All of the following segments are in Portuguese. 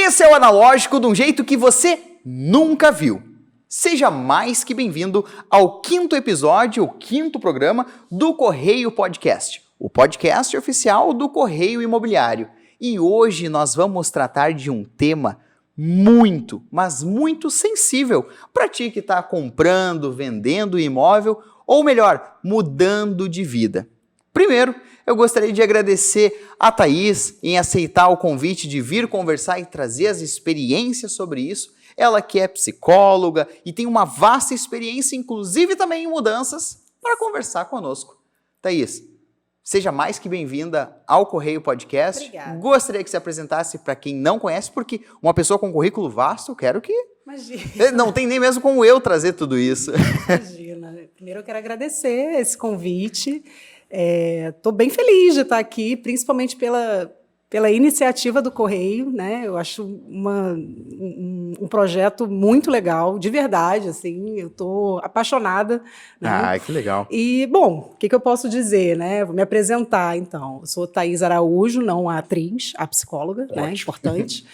Esse é o Analógico de um jeito que você nunca viu. Seja mais que bem-vindo ao 5º episódio, o 5º programa do Correio Podcast, o podcast oficial do Correio Imobiliário. E hoje nós vamos tratar de um tema muito, mas muito sensível para ti que está comprando, vendendo imóvel, ou melhor, mudando de vida. Primeiro, eu gostaria de agradecer a Thaís em aceitar o convite de vir conversar e trazer as experiências sobre isso. Ela que é psicóloga e tem uma vasta experiência, inclusive também em mudanças, para conversar conosco. Thaís, seja mais que bem-vinda ao Correio Podcast. Obrigada. Gostaria que se apresentasse para quem não conhece, porque uma pessoa com currículo vasto, eu quero que... Imagina. Não tem nem mesmo como eu trazer tudo isso. Imagina. Primeiro eu quero agradecer esse convite. Estou bem feliz de estar aqui, principalmente pela iniciativa do Correio, né? Eu acho um projeto muito legal, de verdade, assim, eu estou apaixonada. Né? Ah, que legal. E, bom, o que eu posso dizer, né? Vou me apresentar, então. Eu sou Thaís Araújo, não a atriz, a psicóloga, né? Importante.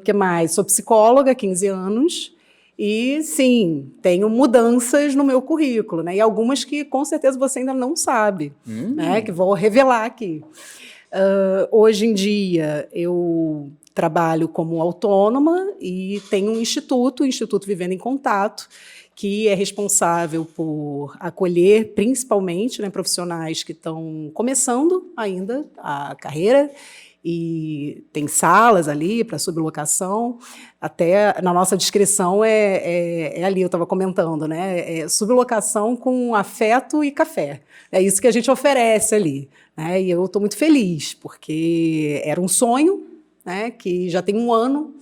Que mais? Sou psicóloga há 15 anos. E, sim, tenho mudanças no meu currículo, né? E algumas que, com certeza, você ainda não sabe, né? Que vou revelar aqui. Hoje em dia, eu trabalho como autônoma e tenho um instituto, o Instituto Vivendo em Contato, que é responsável por acolher, principalmente, né, profissionais que estão começando ainda a carreira, e tem salas ali para sublocação, até na nossa descrição é ali, eu estava comentando, né? Sublocação com afeto e café. É isso que a gente oferece ali. Né? E eu estou muito feliz, porque era um sonho, né, que já tem 1 ano,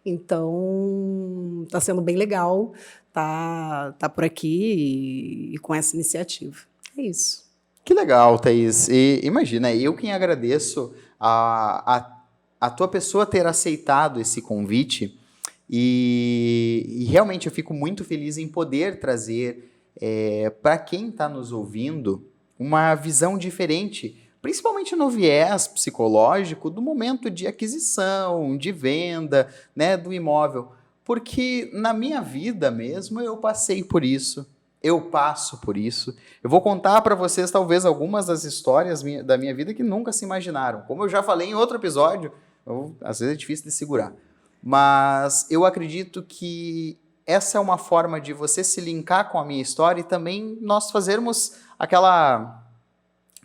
então está sendo bem legal tá por aqui e com essa iniciativa. É isso. Que legal, Thaís. E imagina, eu quem agradeço a tua pessoa ter aceitado esse convite e realmente eu fico muito feliz em poder trazer para quem está nos ouvindo uma visão diferente, principalmente no viés psicológico do momento de aquisição, de venda, né, do imóvel. Porque na minha vida mesmo eu passei por isso. Eu passo por isso. Eu vou contar para vocês, talvez, algumas das histórias da minha vida que nunca se imaginaram. Como eu já falei em outro episódio, às vezes é difícil de segurar. Mas eu acredito que essa é uma forma de você se linkar com a minha história e também nós fazermos aquela...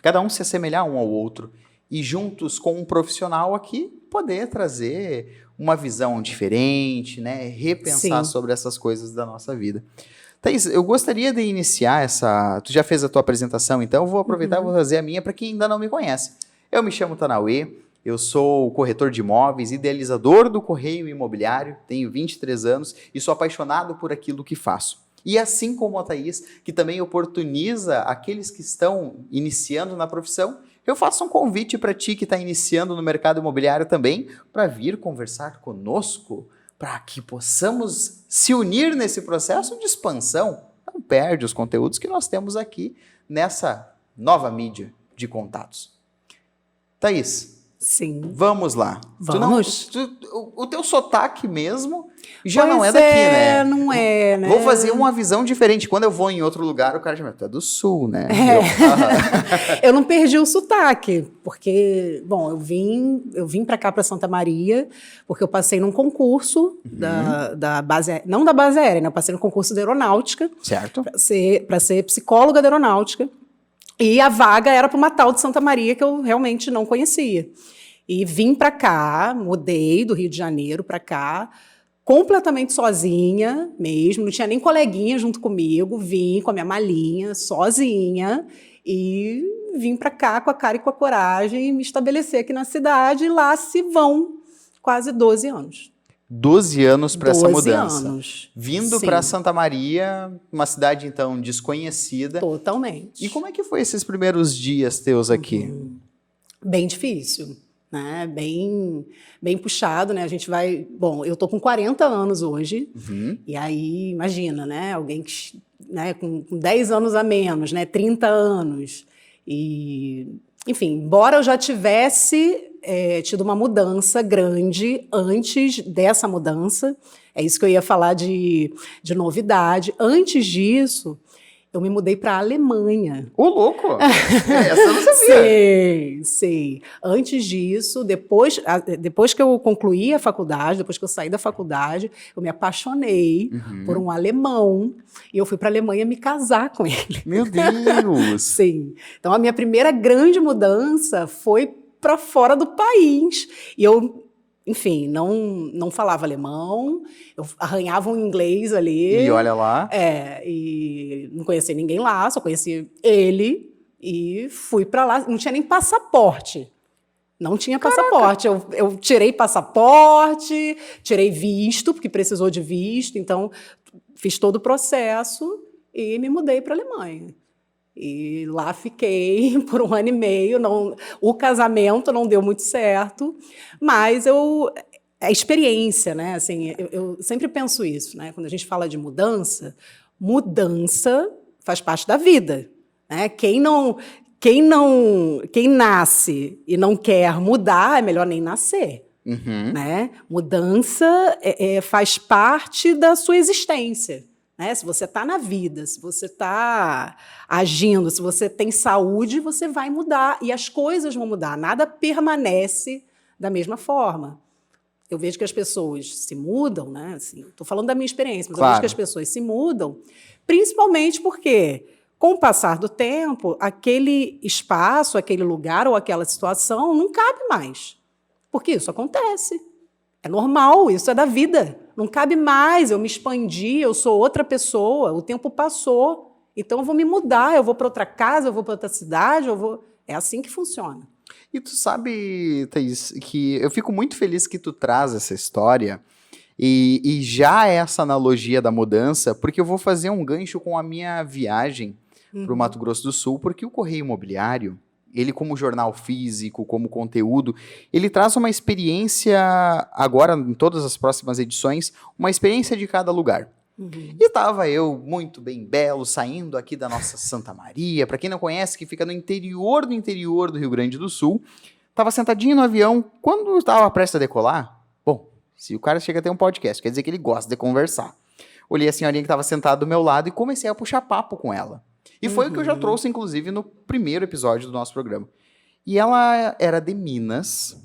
Cada um se assemelhar um ao outro. E juntos com um profissional aqui, poder trazer uma visão diferente, né? Repensar sobre essas coisas da nossa vida. Thaís, eu gostaria de iniciar essa... Tu já fez a tua apresentação, então eu vou aproveitar e vou fazer a minha para quem ainda não me conhece. Eu me chamo Tanauê, eu sou corretor de imóveis, idealizador do Correio Imobiliário, tenho 23 anos e sou apaixonado por aquilo que faço. E assim como a Thaís, que também oportuniza aqueles que estão iniciando na profissão, eu faço um convite para ti que está iniciando no mercado imobiliário também, para vir conversar conosco, para que possamos se unir nesse processo de expansão. Não perde os conteúdos que nós temos aqui nessa nova mídia de contatos. Thaís, sim. Vamos lá. Vamos. O teu sotaque mesmo já não é daqui, né? Não é, né? Vou fazer uma visão diferente. Quando eu vou em outro lugar, o cara já me tu é do sul, né? Eu não perdi o sotaque, porque, bom, eu vim para cá, para Santa Maria, porque eu passei num concurso da base, não da base aérea, né? Eu passei no concurso da aeronáutica. Certo. Para ser psicóloga da aeronáutica. E a vaga era para uma tal de Santa Maria que eu realmente não conhecia. E vim para cá, mudei do Rio de Janeiro para cá, completamente sozinha mesmo, não tinha nem coleguinha junto comigo, vim com a minha malinha, sozinha, e vim para cá com a cara e com a coragem, me estabelecer aqui na cidade, e lá se vão quase 12 anos. 12 anos para essa mudança. 12 anos. Vindo para Santa Maria, uma cidade, então, desconhecida. Totalmente. E como é que foi esses primeiros dias teus aqui? Bem difícil. Né, bem puxado, né? A gente vai... Bom, eu tô com 40 anos hoje, e aí, imagina, né? Alguém que, né, com 10 anos a menos, né? 30 anos. E enfim, embora eu já tivesse tido uma mudança grande antes dessa mudança, é isso que eu ia falar de novidade. Antes disso, eu me mudei para a Alemanha. Ô, louco! Essa eu não sabia. Sim. Antes disso, depois que eu concluí a faculdade, depois que eu saí da faculdade, eu me apaixonei por um alemão e eu fui para a Alemanha me casar com ele. Meu Deus! Sim. Então, a minha primeira grande mudança foi para fora do país. E eu, enfim, não falava alemão, eu arranhava um inglês ali. E olha lá. E não conhecia ninguém lá, só conhecia ele. E fui para lá, não tinha nem passaporte. Não tinha passaporte. Eu tirei passaporte, tirei visto, porque precisou de visto. Então, fiz todo o processo e me mudei para a Alemanha. E lá fiquei por 1 ano e meio. O casamento não deu muito certo, mas a experiência, né? Assim, eu sempre penso isso, né? Quando a gente fala de mudança faz parte da vida, né? Quem nasce e não quer mudar, é melhor nem nascer. Né? Mudança faz parte da sua existência. Né? Se você está na vida, se você está agindo, se você tem saúde, você vai mudar e as coisas vão mudar. Nada permanece da mesma forma. Eu vejo que as pessoas se mudam, né? Assim, estou falando da minha experiência, mas eu vejo que as pessoas se mudam, principalmente porque, com o passar do tempo, aquele espaço, aquele lugar ou aquela situação não cabe mais. Porque isso acontece. É normal, isso é da vida. Não cabe mais, eu me expandi, eu sou outra pessoa, o tempo passou. Então, eu vou me mudar, eu vou para outra casa, eu vou para outra cidade, É assim que funciona. E tu sabe, Thaís, que eu fico muito feliz que tu traz essa história e já essa analogia da mudança, porque eu vou fazer um gancho com a minha viagem para o Mato Grosso do Sul, porque o Correio Imobiliário, ele como jornal físico, como conteúdo, ele traz uma experiência, agora em todas as próximas edições, uma experiência de cada lugar. E estava eu, muito bem belo, saindo aqui da nossa Santa Maria, para quem não conhece, que fica no interior do Rio Grande do Sul, estava sentadinho no avião, quando estava prestes a decolar, bom, se o cara chega a ter um podcast, quer dizer que ele gosta de conversar. Olhei a senhorinha que estava sentada do meu lado e comecei a puxar papo com ela. E foi o que eu já trouxe, inclusive, no primeiro episódio do nosso programa. E ela era de Minas,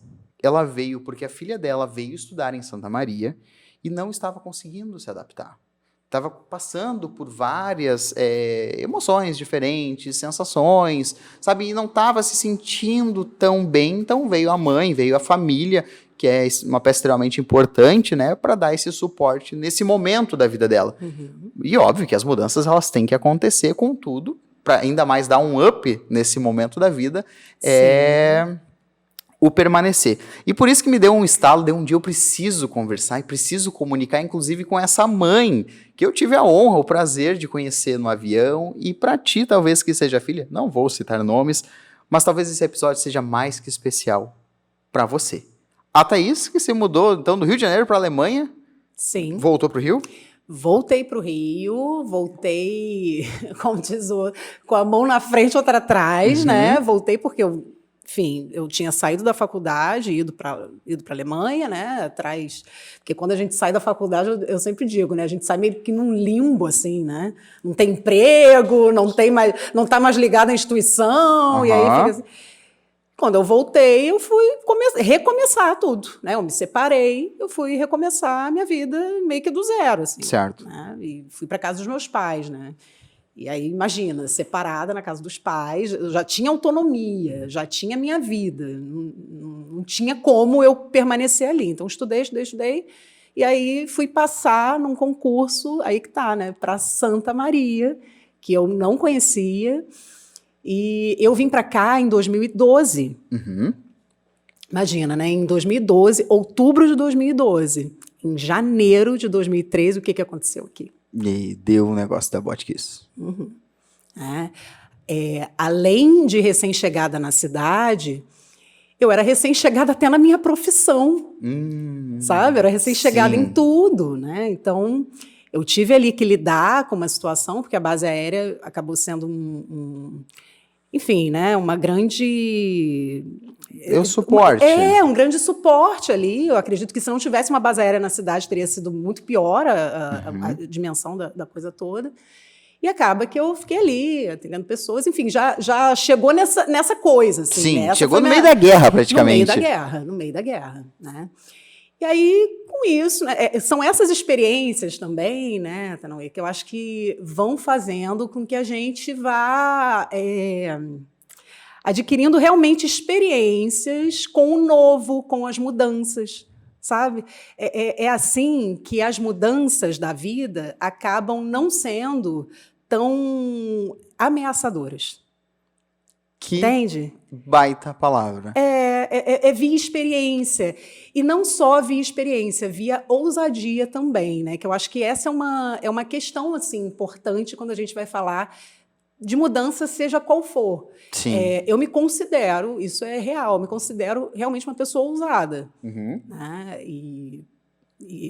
ela veio porque a filha dela veio estudar em Santa Maria e não estava conseguindo se adaptar. Estava passando por várias emoções diferentes, sensações, sabe? E não estava se sentindo tão bem, então veio a mãe, veio a família, que é uma peça extremamente importante, né, para dar esse suporte nesse momento da vida dela. E óbvio que as mudanças elas têm que acontecer, contudo, para ainda mais dar um up nesse momento da vida, o permanecer. E por isso que me deu um estalo, um dia eu preciso conversar e preciso comunicar, inclusive com essa mãe, que eu tive a honra, o prazer de conhecer no avião, e para ti, talvez que seja filha, não vou citar nomes, mas talvez esse episódio seja mais que especial para você. A Thaís, que se mudou, então, do Rio de Janeiro para a Alemanha. Sim. Voltou para o Rio? Voltei para o Rio, voltei, como diz com a mão na frente e outra atrás, né? Voltei porque eu tinha saído da faculdade, ido para a Alemanha, né? Atrás, porque quando a gente sai da faculdade, eu sempre digo, né? A gente sai meio que num limbo, assim, né? Não tem emprego, não está mais ligado à instituição, e aí fica assim. Quando eu voltei, eu fui recomeçar tudo, né? Eu me separei, eu fui recomeçar a minha vida meio que do zero, assim. Certo. Né? E fui para casa dos meus pais, né? E aí, imagina, separada na casa dos pais, eu já tinha autonomia, já tinha minha vida, não tinha como eu permanecer ali. Então, estudei, e aí fui passar num concurso, aí que tá, né? Para Santa Maria, que eu não conhecia. E eu vim para cá em 2012. Imagina, né? Em 2012, outubro de 2012. Em janeiro de 2013, o que aconteceu aqui? E deu um negócio da Botkiss. Além de recém-chegada na cidade, eu era recém-chegada até na minha profissão. Sabe? Eu era recém-chegada em tudo, né? Então, eu tive ali que lidar com uma situação, porque a base aérea acabou sendo enfim, né, uma grande... Deu suporte. Um grande suporte ali. Eu acredito que se não tivesse uma base aérea na cidade, teria sido muito pior a dimensão da coisa toda. E acaba que eu fiquei ali, atendendo pessoas, enfim, já chegou nessa coisa. Assim, sim, né? chegou no meio da guerra, praticamente. No meio da guerra, né? E aí, com isso, né, são essas experiências também, né, Tanauê, que eu acho que vão fazendo com que a gente vá adquirindo realmente experiências com o novo, com as mudanças, sabe? É assim que as mudanças da vida acabam não sendo tão ameaçadoras. Que entende? Baita palavra. É via experiência. E não só via experiência, via ousadia também, né? Que eu acho que essa é uma questão assim, importante quando a gente vai falar de mudança, seja qual for. Sim. Eu me considero, isso é real, me considero realmente uma pessoa ousada. Uhum. Né? E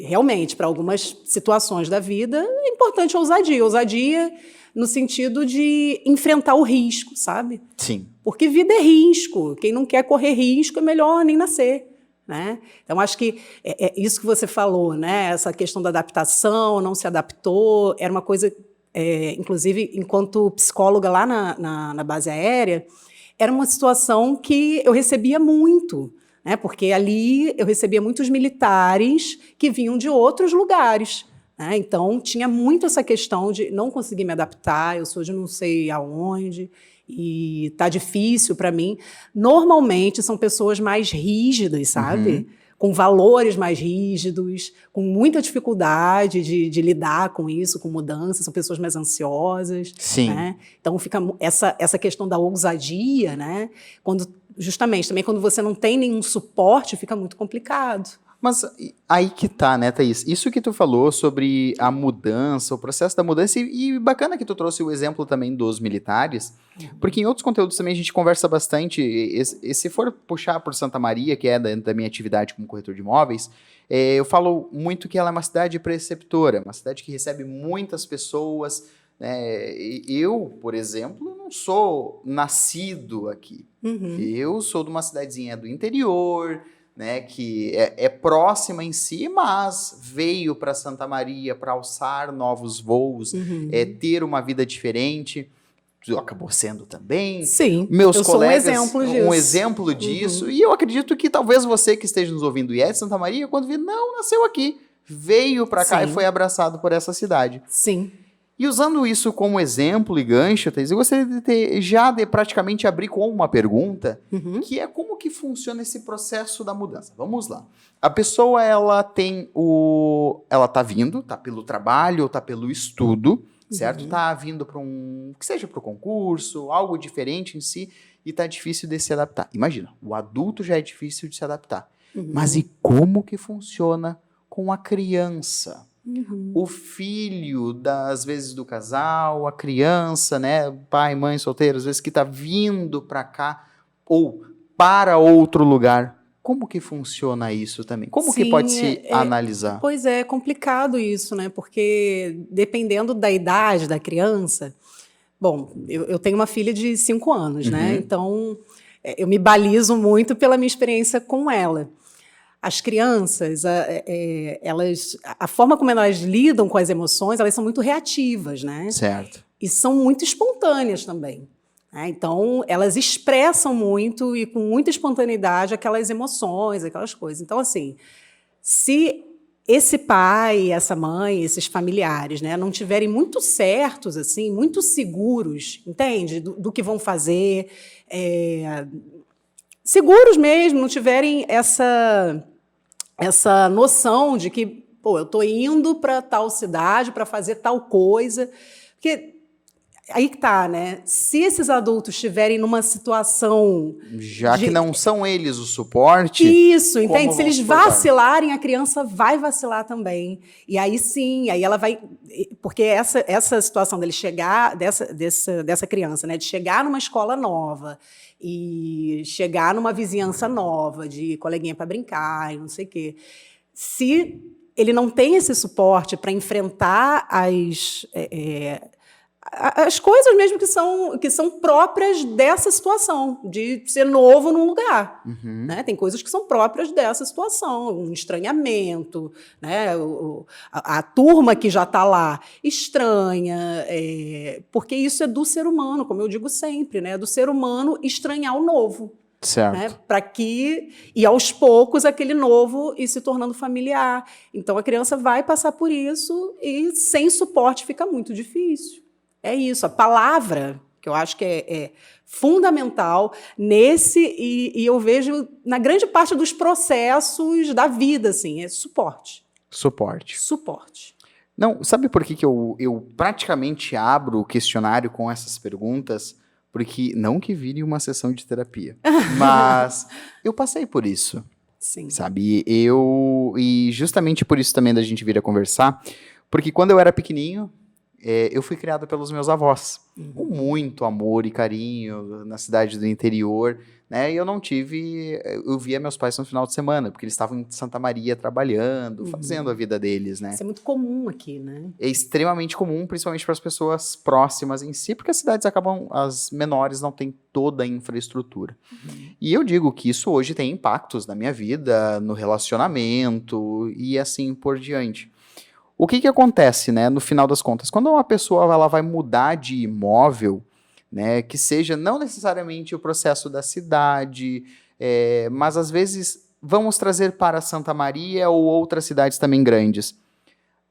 realmente, para algumas situações da vida, é importante a ousadia. Ousadia no sentido de enfrentar o risco, sabe? Sim. Porque vida é risco. Quem não quer correr risco é melhor nem nascer. Né? Então, acho que é isso que você falou, né? Essa questão da adaptação, não se adaptou, era uma coisa... inclusive, enquanto psicóloga lá na base aérea, era uma situação que eu recebia muito, né? Porque ali eu recebia muitos militares que vinham de outros lugares. Né? Então, tinha muito essa questão de não conseguir me adaptar, eu sou de não sei aonde, e está difícil para mim. Normalmente, são pessoas mais rígidas, sabe? Uhum. Com valores mais rígidos, com muita dificuldade de lidar com isso, com mudança, são pessoas mais ansiosas. Sim. Né? Então, fica essa questão da ousadia, né? Justamente, também quando você não tem nenhum suporte, fica muito complicado. Mas aí que tá, né, Thaís? Isso que tu falou sobre a mudança, o processo da mudança, e bacana que tu trouxe o exemplo também dos militares, porque em outros conteúdos também a gente conversa bastante, e se for puxar por Santa Maria, que é da minha atividade como corretor de imóveis, eu falo muito que ela é uma cidade preceptora, uma cidade que recebe muitas pessoas. Eu, por exemplo, não sou nascido aqui. Uhum. Eu sou de uma cidadezinha do interior, né, que é próxima em si, mas veio para Santa Maria para alçar novos voos, ter uma vida diferente. Acabou sendo também. Sim, meus eu colegas, sou um exemplo disso. E eu acredito que talvez você que esteja nos ouvindo e é de Santa Maria, quando vê, não, nasceu aqui, veio para cá e foi abraçado por essa cidade. Sim. E usando isso como exemplo e gancho, Thaís, eu gostaria de praticamente abrir com uma pergunta, que é como que funciona esse processo da mudança. Vamos lá. A pessoa, ela tá vindo, tá pelo trabalho, ou tá pelo estudo, certo? Tá vindo para que seja para o concurso, algo diferente em si, e tá difícil de se adaptar. Imagina, o adulto já é difícil de se adaptar. Mas e como que funciona com a criança? O filho, às vezes, do casal, a criança, né? Pai, mãe, solteiro, às vezes, que está vindo para cá ou para outro lugar. Como que funciona isso também? Como que pode se analisar? Pois é complicado isso, né? Porque dependendo da idade da criança... Bom, eu tenho uma filha de 5 anos, né? Então, eu me balizo muito pela minha experiência com ela. As crianças, a forma como elas lidam com as emoções, elas são muito reativas, né? Certo. E são muito espontâneas também. Né? Então, elas expressam muito e com muita espontaneidade aquelas emoções, aquelas coisas. Então, assim, se esse pai, essa mãe, esses familiares, né, não tiverem muito certos, assim, muito seguros, entende? Do que vão fazer... seguros mesmo, não tiverem essa noção de que, eu estou indo para tal cidade para fazer tal coisa. Porque aí que tá, né? Se esses adultos estiverem numa situação... Já que não são eles o suporte... Isso, entende? Se eles vacilarem, a criança vai vacilar também. E aí sim, aí ela vai... Porque essa situação dele chegar, dessa criança, né? De chegar numa escola nova e chegar numa vizinhança nova, de coleguinha para brincar e não sei o quê. Se ele não tem esse suporte para enfrentar as coisas mesmo que são próprias dessa situação, de ser novo num lugar. Né? Tem coisas que são próprias dessa situação, um estranhamento, né? A turma que já está lá estranha, porque isso é do ser humano, como eu digo sempre, né? É do ser humano estranhar o novo. Certo. Né? Para que, e aos poucos, aquele novo ir se tornando familiar. Então, a criança vai passar por isso e, sem suporte, fica muito difícil. É isso, a palavra, que eu acho que é fundamental nesse, e eu vejo na grande parte dos processos da vida, assim, é suporte. Suporte. Não, sabe por que eu praticamente abro o questionário com essas perguntas? Porque, não que vire uma sessão de terapia, mas eu passei por isso. Sim. Sabe? E justamente por isso também da gente vir a conversar, porque quando eu era pequenininho, eu fui criado pelos meus avós, com muito amor e carinho, na cidade do interior, né? E eu via meus pais no final de semana, porque eles estavam em Santa Maria trabalhando, fazendo a vida deles, né? Isso é muito comum aqui, né? É extremamente comum, principalmente para as pessoas próximas em si, porque as cidades as menores não têm toda a infraestrutura. E eu digo que isso hoje tem impactos na minha vida, no relacionamento e assim por diante. O que acontece, né, no final das contas? Quando uma pessoa ela vai mudar de imóvel, né, que seja não necessariamente o processo da cidade, mas às vezes vamos trazer para Santa Maria ou outras cidades também grandes.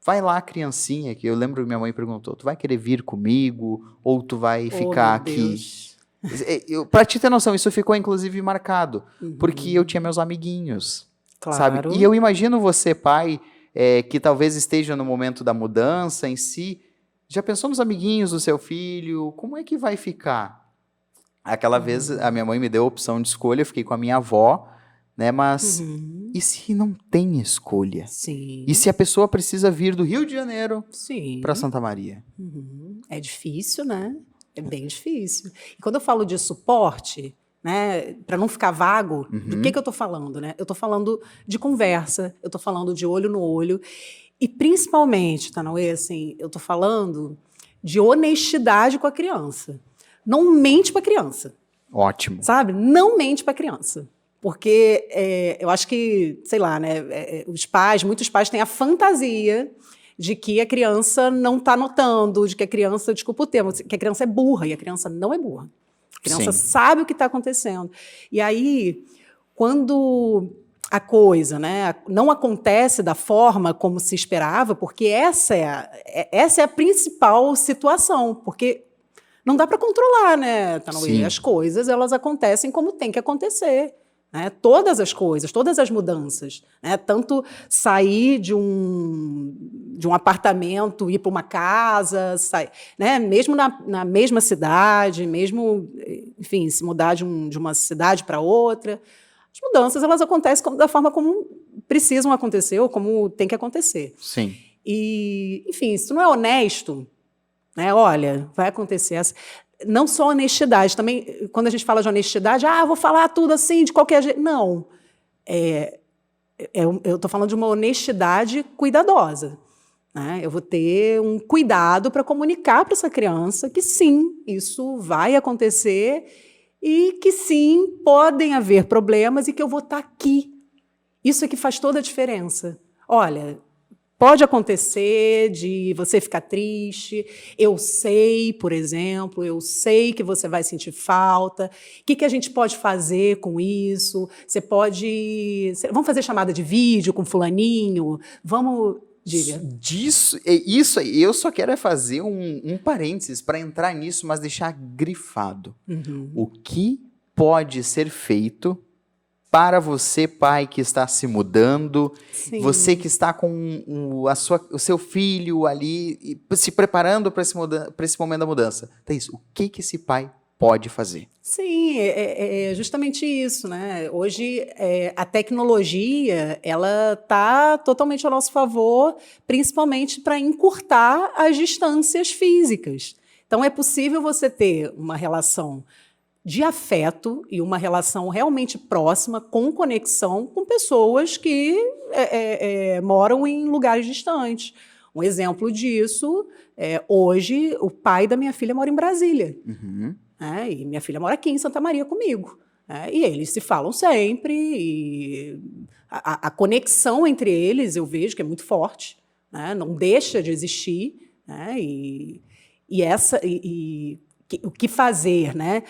Vai lá, criancinha, que eu lembro que minha mãe perguntou, tu vai querer vir comigo ou tu vai ficar aqui? Para te ter noção, isso ficou inclusive marcado, porque eu tinha meus amiguinhos, Claro. sabe? E eu imagino você, pai, que talvez esteja no momento da mudança em si, já pensou nos amiguinhos do seu filho? Como é que vai ficar? Aquela vez a minha mãe me deu a opção de escolha, eu fiquei com a minha avó, né? Mas e se não tem escolha? Sim. E se a pessoa precisa vir do Rio de Janeiro para Santa Maria? É difícil, né? É bem difícil. E quando eu falo de suporte, né, para não ficar vago, do que eu estou falando? Né? Eu estou falando de conversa, eu estou falando de olho no olho. E principalmente, Tanauê, assim, eu estou falando de honestidade com a criança. Não mente para a criança. Ótimo. Sabe? Não mente para a criança. Porque eu acho que, sei lá, né, muitos pais têm a fantasia de que a criança não está notando, de que a criança, desculpa o termo, que a criança é burra, e a criança não é burra. A criança sabe o que está acontecendo. E aí, quando a coisa, né, não acontece da forma como se esperava, porque essa é a principal situação, porque não dá para controlar, né, Tanauê? As coisas, elas acontecem como tem que acontecer. Né? Todas as coisas, todas as mudanças, né? Tanto sair de um apartamento, ir para uma casa, né? Mesmo na mesma cidade, mesmo, enfim, se mudar de uma cidade para outra, as mudanças elas acontecem da forma como precisam acontecer ou como tem que acontecer. Sim. E, enfim, se tu não é honesto, né? Olha, vai acontecer essa. Não só honestidade, também, quando a gente fala de honestidade, eu vou falar tudo assim, de qualquer jeito. Não. Eu estou falando de uma honestidade cuidadosa. Né? Eu vou ter um cuidado para comunicar para essa criança que, sim, isso vai acontecer e que, sim, podem haver problemas e que eu vou estar aqui. Isso é que faz toda a diferença. Olha, pode acontecer de você ficar triste. Eu sei, por exemplo, eu sei que você vai sentir falta. O que a gente pode fazer com isso? Vamos fazer chamada de vídeo com fulaninho? Vamos... Diga. Isso aí, eu só quero fazer um parênteses para entrar nisso, mas deixar grifado. O que pode ser feito para você, pai, que está se mudando, Sim. Você que está com o seu filho ali, se preparando para esse momento da mudança. Thaís, o que esse pai pode fazer? Sim, é justamente isso, né? Hoje, a tecnologia, ela está totalmente a nosso favor, principalmente para encurtar as distâncias físicas. Então, é possível você ter uma relação de afeto e uma relação realmente próxima, com conexão, com pessoas que moram em lugares distantes. Um exemplo disso, hoje, o pai da minha filha mora em Brasília. Uhum. E minha filha mora aqui em Santa Maria comigo. E eles se falam sempre, e a conexão entre eles eu vejo que é muito forte, né? Não deixa de existir, né? O que fazer, né?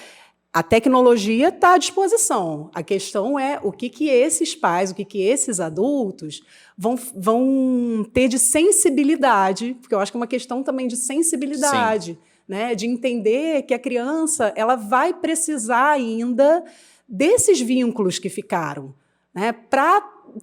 A tecnologia está à disposição. A questão é o que esses pais, o que esses adultos vão ter de sensibilidade, porque eu acho que é uma questão também de sensibilidade, né? De entender que a criança ela vai precisar ainda desses vínculos que ficaram, né? Para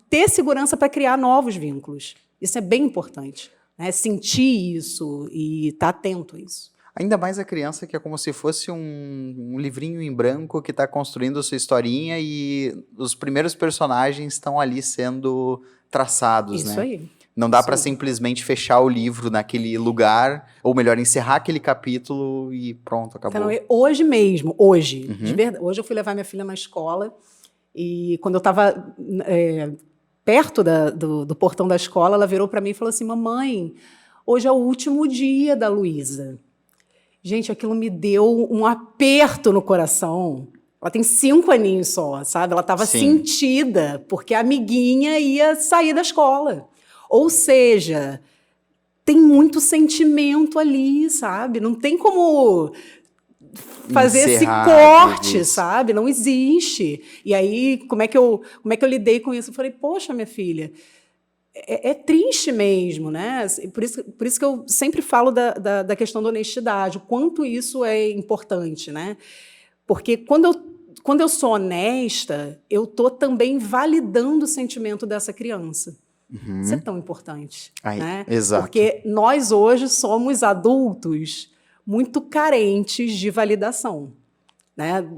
ter segurança para criar novos vínculos. Isso é bem importante, né? Sentir isso e estar atento a isso. Ainda mais a criança, que é como se fosse um livrinho em branco que está construindo a sua historinha e os primeiros personagens estão ali sendo traçados, Isso né? aí. Não dá para simplesmente fechar o livro naquele lugar, ou melhor, encerrar aquele capítulo e pronto, acabou. Então, hoje mesmo, de verdade, hoje eu fui levar minha filha na escola e quando eu estava perto do portão da escola, ela virou para mim e falou assim: mamãe, hoje é o último dia da Luísa. Gente, aquilo me deu um aperto no coração. Ela tem 5 aninhos só, sabe? Ela estava sentida, porque a amiguinha ia sair da escola. Ou seja, tem muito sentimento ali, sabe? Não tem como fazer esse corte, sabe? Não existe. E aí, como é que eu lidei com isso? Eu falei, poxa, minha filha, é triste mesmo, né? Por isso que eu sempre falo da questão da honestidade, o quanto isso é importante, né? Porque quando eu sou honesta, eu estou também validando o sentimento dessa criança. Isso é tão importante. Né? Exato. Porque nós hoje somos adultos muito carentes de validação. Né?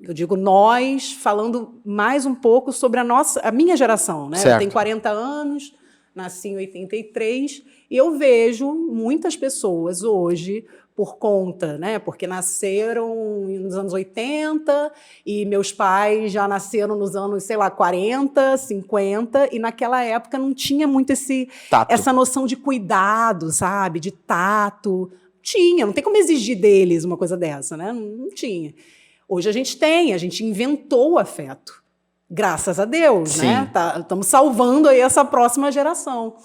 Eu digo nós, falando mais um pouco sobre a minha geração. Né? Eu tenho 40 anos, nasci em 83, e eu vejo muitas pessoas hoje, por conta, né? Porque nasceram nos anos 80 e meus pais já nasceram nos anos, 40, 50, e naquela época não tinha muito essa noção de cuidado, sabe? De tato. Não tem como exigir deles uma coisa dessa, né? Não tinha. Hoje a gente inventou o afeto. Graças a Deus, né? Estamos salvando aí essa próxima geração.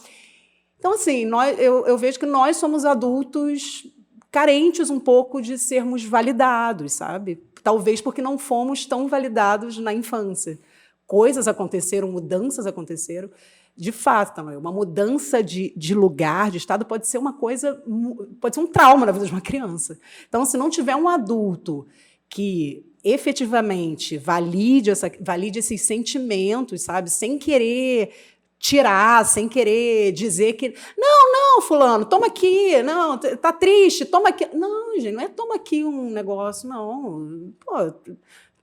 Então, assim, eu vejo que nós somos adultos carentes um pouco de sermos validados, sabe? Talvez porque não fomos tão validados na infância. Coisas aconteceram, mudanças aconteceram. De fato, uma mudança de lugar, de estado, pode ser uma coisa, pode ser um trauma na vida de uma criança. Então, se não tiver um adulto que efetivamente valide esses sentimentos, sabe? Sem querer tirar, sem querer dizer que não, fulano, toma aqui, não, tá triste, toma aqui. Não, gente, não é toma aqui um negócio, não. Pô,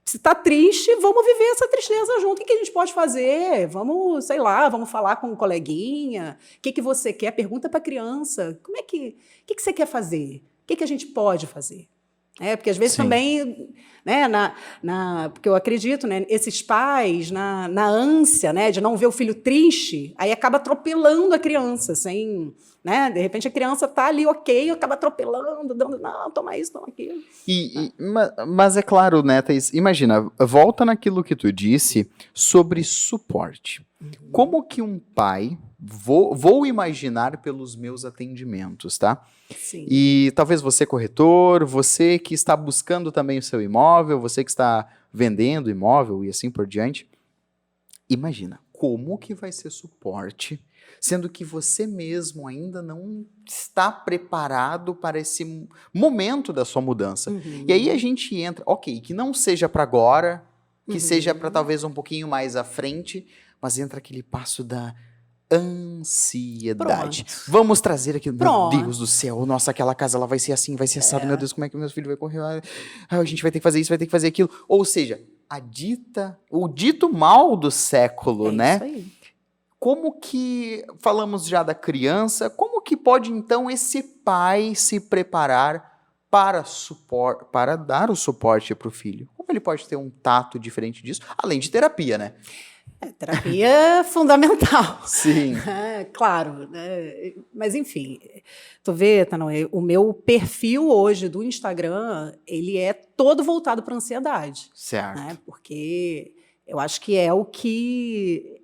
se tá triste, vamos viver essa tristeza junto. O que a gente pode fazer? Vamos, vamos falar com um coleguinha. O que você quer? Pergunta para a criança. O que você quer fazer? O que a gente pode fazer? Porque às vezes também, né, porque eu acredito, né, esses pais, na ânsia, né, de não ver o filho triste, aí acaba atropelando a criança, né, de repente a criança está ali, ok, acaba atropelando, dando, não, toma isso, toma aquilo. Mas é claro, né, Thaís, imagina, volta naquilo que tu disse sobre suporte. Como que um pai, vou imaginar pelos meus atendimentos, tá? Sim. E talvez você, corretor, você que está buscando também o seu imóvel, você que está vendendo imóvel e assim por diante, imagina, como que vai ser suporte, sendo que você mesmo ainda não está preparado para esse momento da sua mudança. E aí a gente entra, ok, que não seja para agora, que seja para talvez um pouquinho mais à frente, mas entra aquele passo da ansiedade. Pronto. Vamos trazer aqui, meu Deus do céu, nossa, aquela casa ela vai ser assim, vai ser assado, meu Deus, como é que meu filho vai correr? A gente vai ter que fazer isso, vai ter que fazer aquilo. Ou seja, o dito mal do século, né? Isso aí. Como que, falamos já da criança, como que pode então esse pai se preparar para dar o suporte para o filho? ele pode ter um tato diferente disso? Além de terapia, né? Terapia é fundamental. Sim. Claro, né? Mas enfim, tu vê, Tanoe, o meu perfil hoje do Instagram, ele é todo voltado para ansiedade. Certo. Né? Porque eu acho que é o que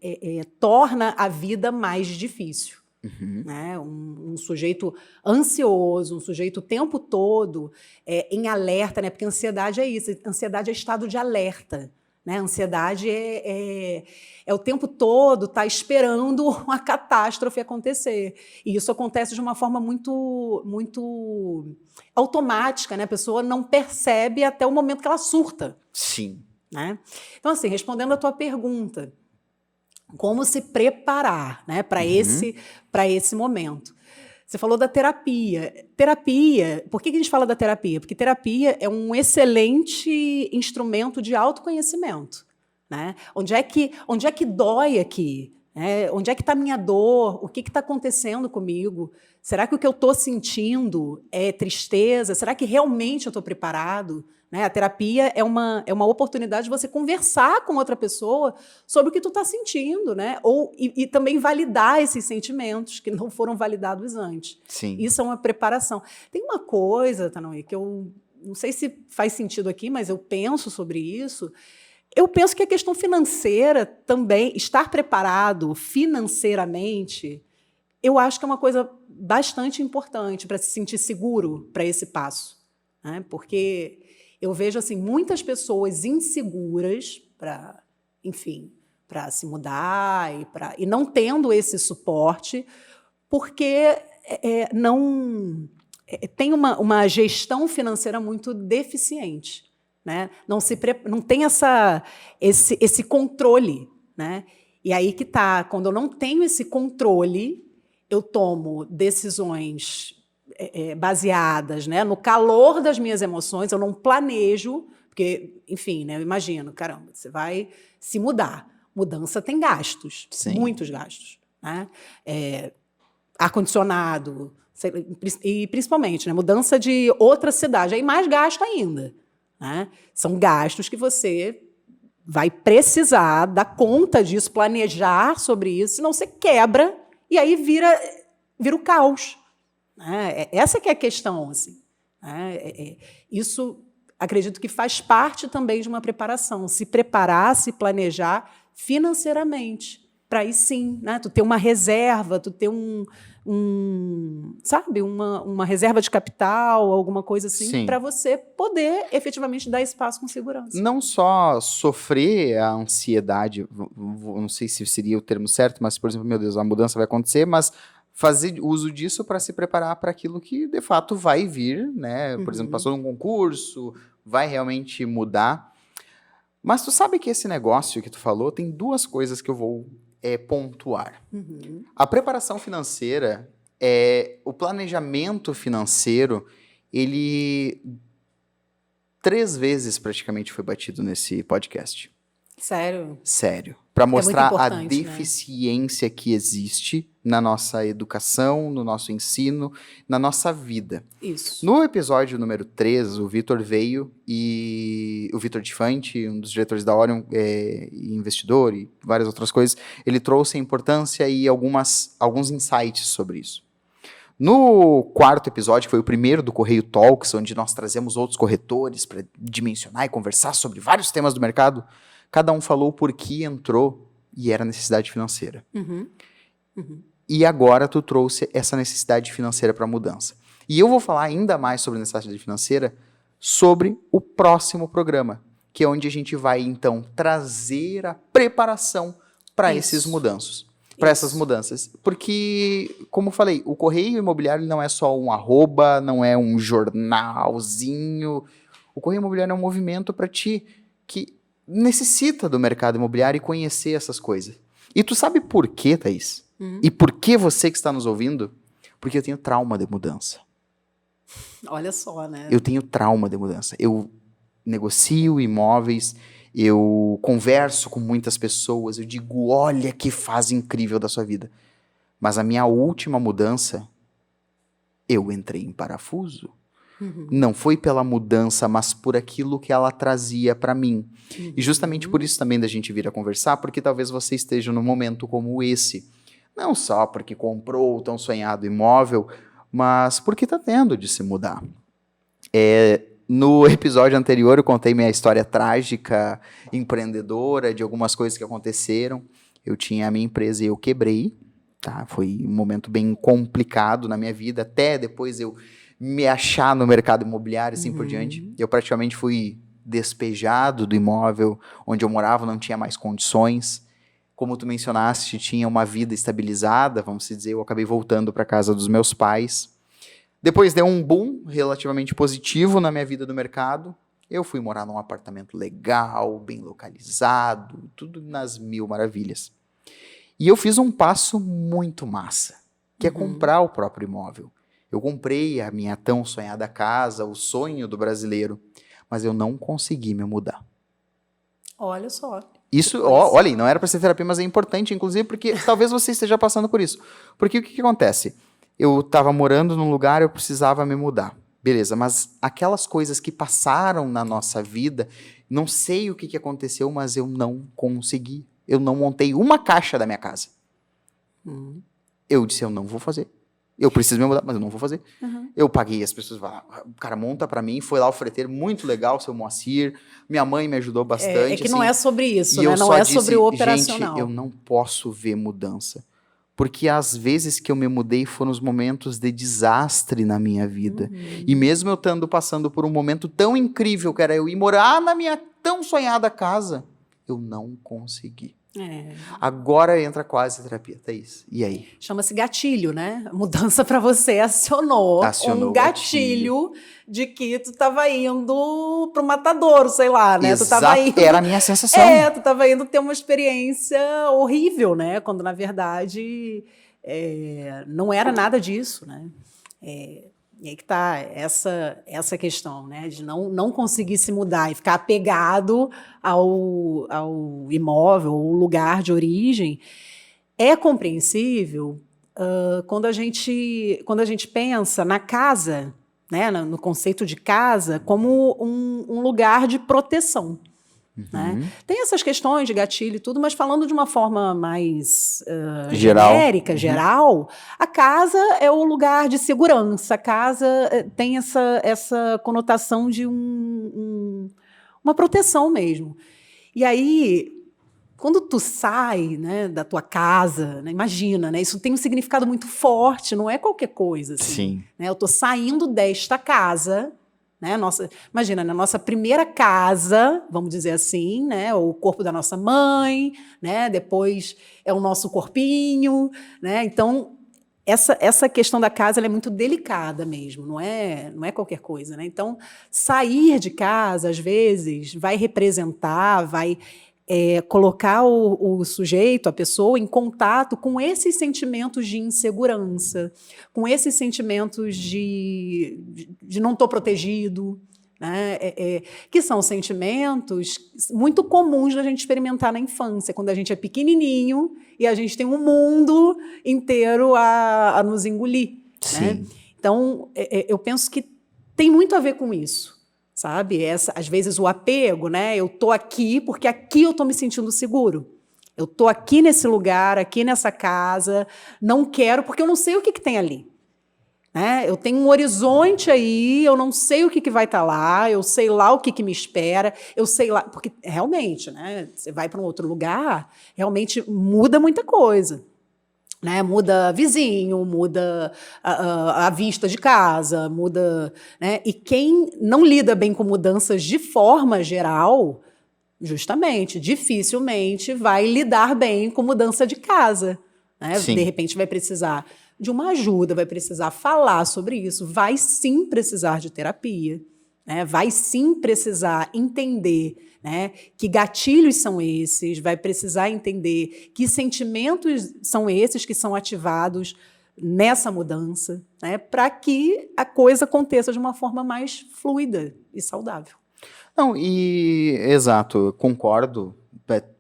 torna a vida mais difícil. Uhum. Né? Um sujeito ansioso, um sujeito o tempo todo em alerta, né? Porque ansiedade é isso, ansiedade é estado de alerta. Né? Ansiedade é o tempo todo estar esperando uma catástrofe acontecer. E isso acontece de uma forma muito, muito automática. Né? A pessoa não percebe até o momento que ela surta. Sim. Né? Então, assim, respondendo a tua pergunta, como se preparar, né, para esse momento? Você falou da terapia. Terapia, por que a gente fala da terapia? Porque terapia é um excelente instrumento de autoconhecimento. Né? Onde é que dói aqui? Né? Onde é que está a minha dor? O que está acontecendo comigo? Será que o que eu estou sentindo é tristeza? Será que realmente eu estou preparado? Né? A terapia é uma oportunidade de você conversar com outra pessoa sobre o que tu está sentindo, né? E também validar esses sentimentos que não foram validados antes. Sim. Isso é uma preparação. Tem uma coisa, Tanoe, que eu não sei se faz sentido aqui, mas eu penso sobre isso. Eu penso que a questão financeira também, estar preparado financeiramente, eu acho que é uma coisa bastante importante para se sentir seguro para esse passo. Né? Porque eu vejo assim, muitas pessoas inseguras para, enfim, para se mudar e não tendo esse suporte, porque não tem uma gestão financeira muito deficiente. Né? Não tem esse controle. Né? E aí que está, quando eu não tenho esse controle, eu tomo decisões baseadas, né, no calor das minhas emoções, eu não planejo, porque, enfim, né, eu imagino, caramba, você vai se mudar. Mudança tem gastos, Sim. Muitos gastos. Né? Ar-condicionado, e principalmente, né, mudança de outra cidade, aí mais gasto ainda. Né? São gastos que você vai precisar dar conta disso, planejar sobre isso, senão você quebra e aí vira o caos. Essa que é a questão. Assim. Isso, acredito que faz parte também de uma preparação. Se preparar, se planejar financeiramente. Para aí sim, né? Tu ter uma reserva, tu ter sabe, uma reserva de capital, alguma coisa assim, para você poder efetivamente dar espaço com segurança. Não só sofrer a ansiedade, não sei se seria o termo certo, mas, por exemplo, meu Deus, a mudança vai acontecer, mas fazer uso disso para se preparar para aquilo que, de fato, vai vir, né? Por exemplo, passou num concurso, vai realmente mudar. Mas tu sabe que esse negócio que tu falou, tem duas coisas que eu vou pontuar. A preparação financeira, o planejamento financeiro, ele 3 vezes praticamente foi batido nesse podcast. Sério? Sério. Para mostrar a né? deficiência que existe na nossa educação, no nosso ensino, na nossa vida. Isso. No episódio número 3, o Vitor veio e o Vitor Difante, um dos diretores da Orion, investidor e várias outras coisas, ele trouxe a importância e alguns insights sobre isso. No 4º episódio, que foi o primeiro do Correio Talks, onde nós trazemos outros corretores para dimensionar e conversar sobre vários temas do mercado, cada um falou por que entrou e era necessidade financeira. E agora tu trouxe essa necessidade financeira para a mudança. E eu vou falar ainda mais sobre necessidade financeira sobre o próximo programa, que é onde a gente vai, então, trazer a preparação para essas mudanças. Porque, como eu falei, o correio imobiliário não é só um arroba, não é um jornalzinho. O correio imobiliário é um movimento para ti que necessita do mercado imobiliário e conhecer essas coisas. E tu sabe por quê, Thaís? E por que você que está nos ouvindo? Porque eu tenho trauma de mudança. Olha só, né? Eu tenho trauma de mudança. Eu negocio imóveis, eu converso com muitas pessoas, eu digo, olha que fase incrível da sua vida. Mas a minha última mudança, eu entrei em parafuso. Não foi pela mudança, mas por aquilo que ela trazia para mim. E justamente por isso também da gente vir a conversar, porque talvez você esteja num momento como esse. Não só porque comprou o tão sonhado imóvel, mas porque está tendo de se mudar. No episódio anterior eu contei minha história trágica, empreendedora, de algumas coisas que aconteceram. Eu tinha a minha empresa e eu quebrei, tá? Foi um momento bem complicado na minha vida, até depois eu me achar no mercado imobiliário e assim por diante. Eu praticamente fui despejado do imóvel onde eu morava, não tinha mais condições. Como tu mencionaste, tinha uma vida estabilizada, vamos dizer, eu acabei voltando para casa dos meus pais. Depois deu um boom relativamente positivo na minha vida do mercado. Eu fui morar num apartamento legal, bem localizado, tudo nas mil maravilhas. E eu fiz um passo muito massa, que é comprar o próprio imóvel. Eu comprei a minha tão sonhada casa, o sonho do brasileiro, mas eu não consegui me mudar. Olha só. Isso, olha, não era para ser terapia, mas é importante, inclusive, porque talvez você esteja passando por isso. Porque o que acontece? Eu estava morando num lugar, eu precisava me mudar. Beleza, mas aquelas coisas que passaram na nossa vida, não sei o que aconteceu, mas eu não consegui. Eu não montei uma caixa da minha casa. Eu disse, eu não vou fazer. Eu preciso me mudar, mas eu não vou fazer. Eu paguei, as pessoas falaram, o cara monta pra mim, foi lá o freteiro, muito legal, seu Moacir, minha mãe me ajudou bastante. É que não é sobre isso, né? Não é sobre o operacional. Gente, eu não posso ver mudança. Porque às vezes que eu me mudei foram os momentos de desastre na minha vida. E mesmo eu estando passando por um momento tão incrível, que era eu ir morar na minha tão sonhada casa, eu não consegui. Agora entra quase a terapia, Thaís. E aí? Chama-se gatilho, né? A mudança para você acionou um gatilho de que tu estava indo pro matadouro, sei lá, né? Exato, tu tava indo, era a minha sensação. Tu estava indo ter uma experiência horrível, né? Quando, na verdade, não era nada disso, né? E aí que está essa questão, né, de não conseguir se mudar e ficar apegado ao imóvel, ao lugar de origem. É compreensível quando a gente pensa na casa, né, no conceito de casa, como um lugar de proteção. Né? Tem essas questões de gatilho e tudo, mas falando de uma forma mais genérica, geral, a casa é o lugar de segurança, a casa tem essa conotação de uma proteção mesmo. E aí, quando tu sai, né, da tua casa, né, imagina, né, isso tem um significado muito forte, não é qualquer coisa. Assim, sim. Né, eu estou saindo desta casa... Né? Imagina, na nossa primeira casa, vamos dizer assim, né? O corpo da nossa mãe, né? Depois é o nosso corpinho. Né? Então, essa questão da casa ela é muito delicada mesmo, não é qualquer coisa. Né? Então, sair de casa, às vezes, vai representar, vai colocar o sujeito, a pessoa, em contato com esses sentimentos de insegurança, com esses sentimentos de não estou protegido, né? Que são sentimentos muito comuns da gente experimentar na infância, quando a gente é pequenininho e a gente tem um mundo inteiro a nos engolir. Né? Então, eu penso que tem muito a ver com isso. Sabe? Às vezes o apego, né? Eu estou aqui porque aqui eu estou me sentindo seguro. Eu estou aqui nesse lugar, aqui nessa casa, não quero porque eu não sei o que tem ali. Né? Eu tenho um horizonte aí, eu não sei o que vai estar lá, eu sei lá o que me espera, eu sei lá... Porque realmente, né? Você vai para um outro lugar, realmente muda muita coisa. Né? Muda vizinho, muda a vista de casa, muda... Né? E quem não lida bem com mudanças de forma geral, justamente, dificilmente vai lidar bem com mudança de casa. Né? De repente vai precisar de uma ajuda, vai precisar falar sobre isso, vai sim precisar de terapia, né? Vai sim precisar entender... Né? Que gatilhos são esses? Vai precisar entender que sentimentos são esses que são ativados nessa mudança, né? Para que a coisa aconteça de uma forma mais fluida e saudável. Não, exato, concordo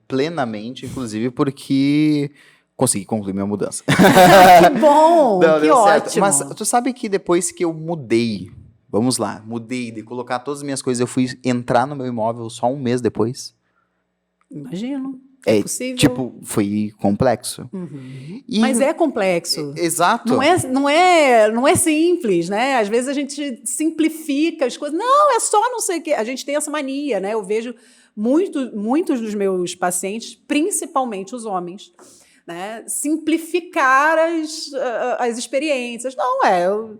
plenamente, inclusive porque consegui concluir minha mudança. Que bom, que ótimo. Mas tu sabe que depois que eu mudei vamos lá, mudei, de colocar todas as minhas coisas, eu fui entrar no meu imóvel só um mês depois. Imagino. É possível. Tipo, foi complexo. Uhum. Mas é complexo. Exato. Não é simples, né? Às vezes a gente simplifica as coisas. Não, é só não sei o quê. A gente tem essa mania, né? Eu vejo muitos dos meus pacientes, principalmente os homens, né, simplificar as experiências. Não,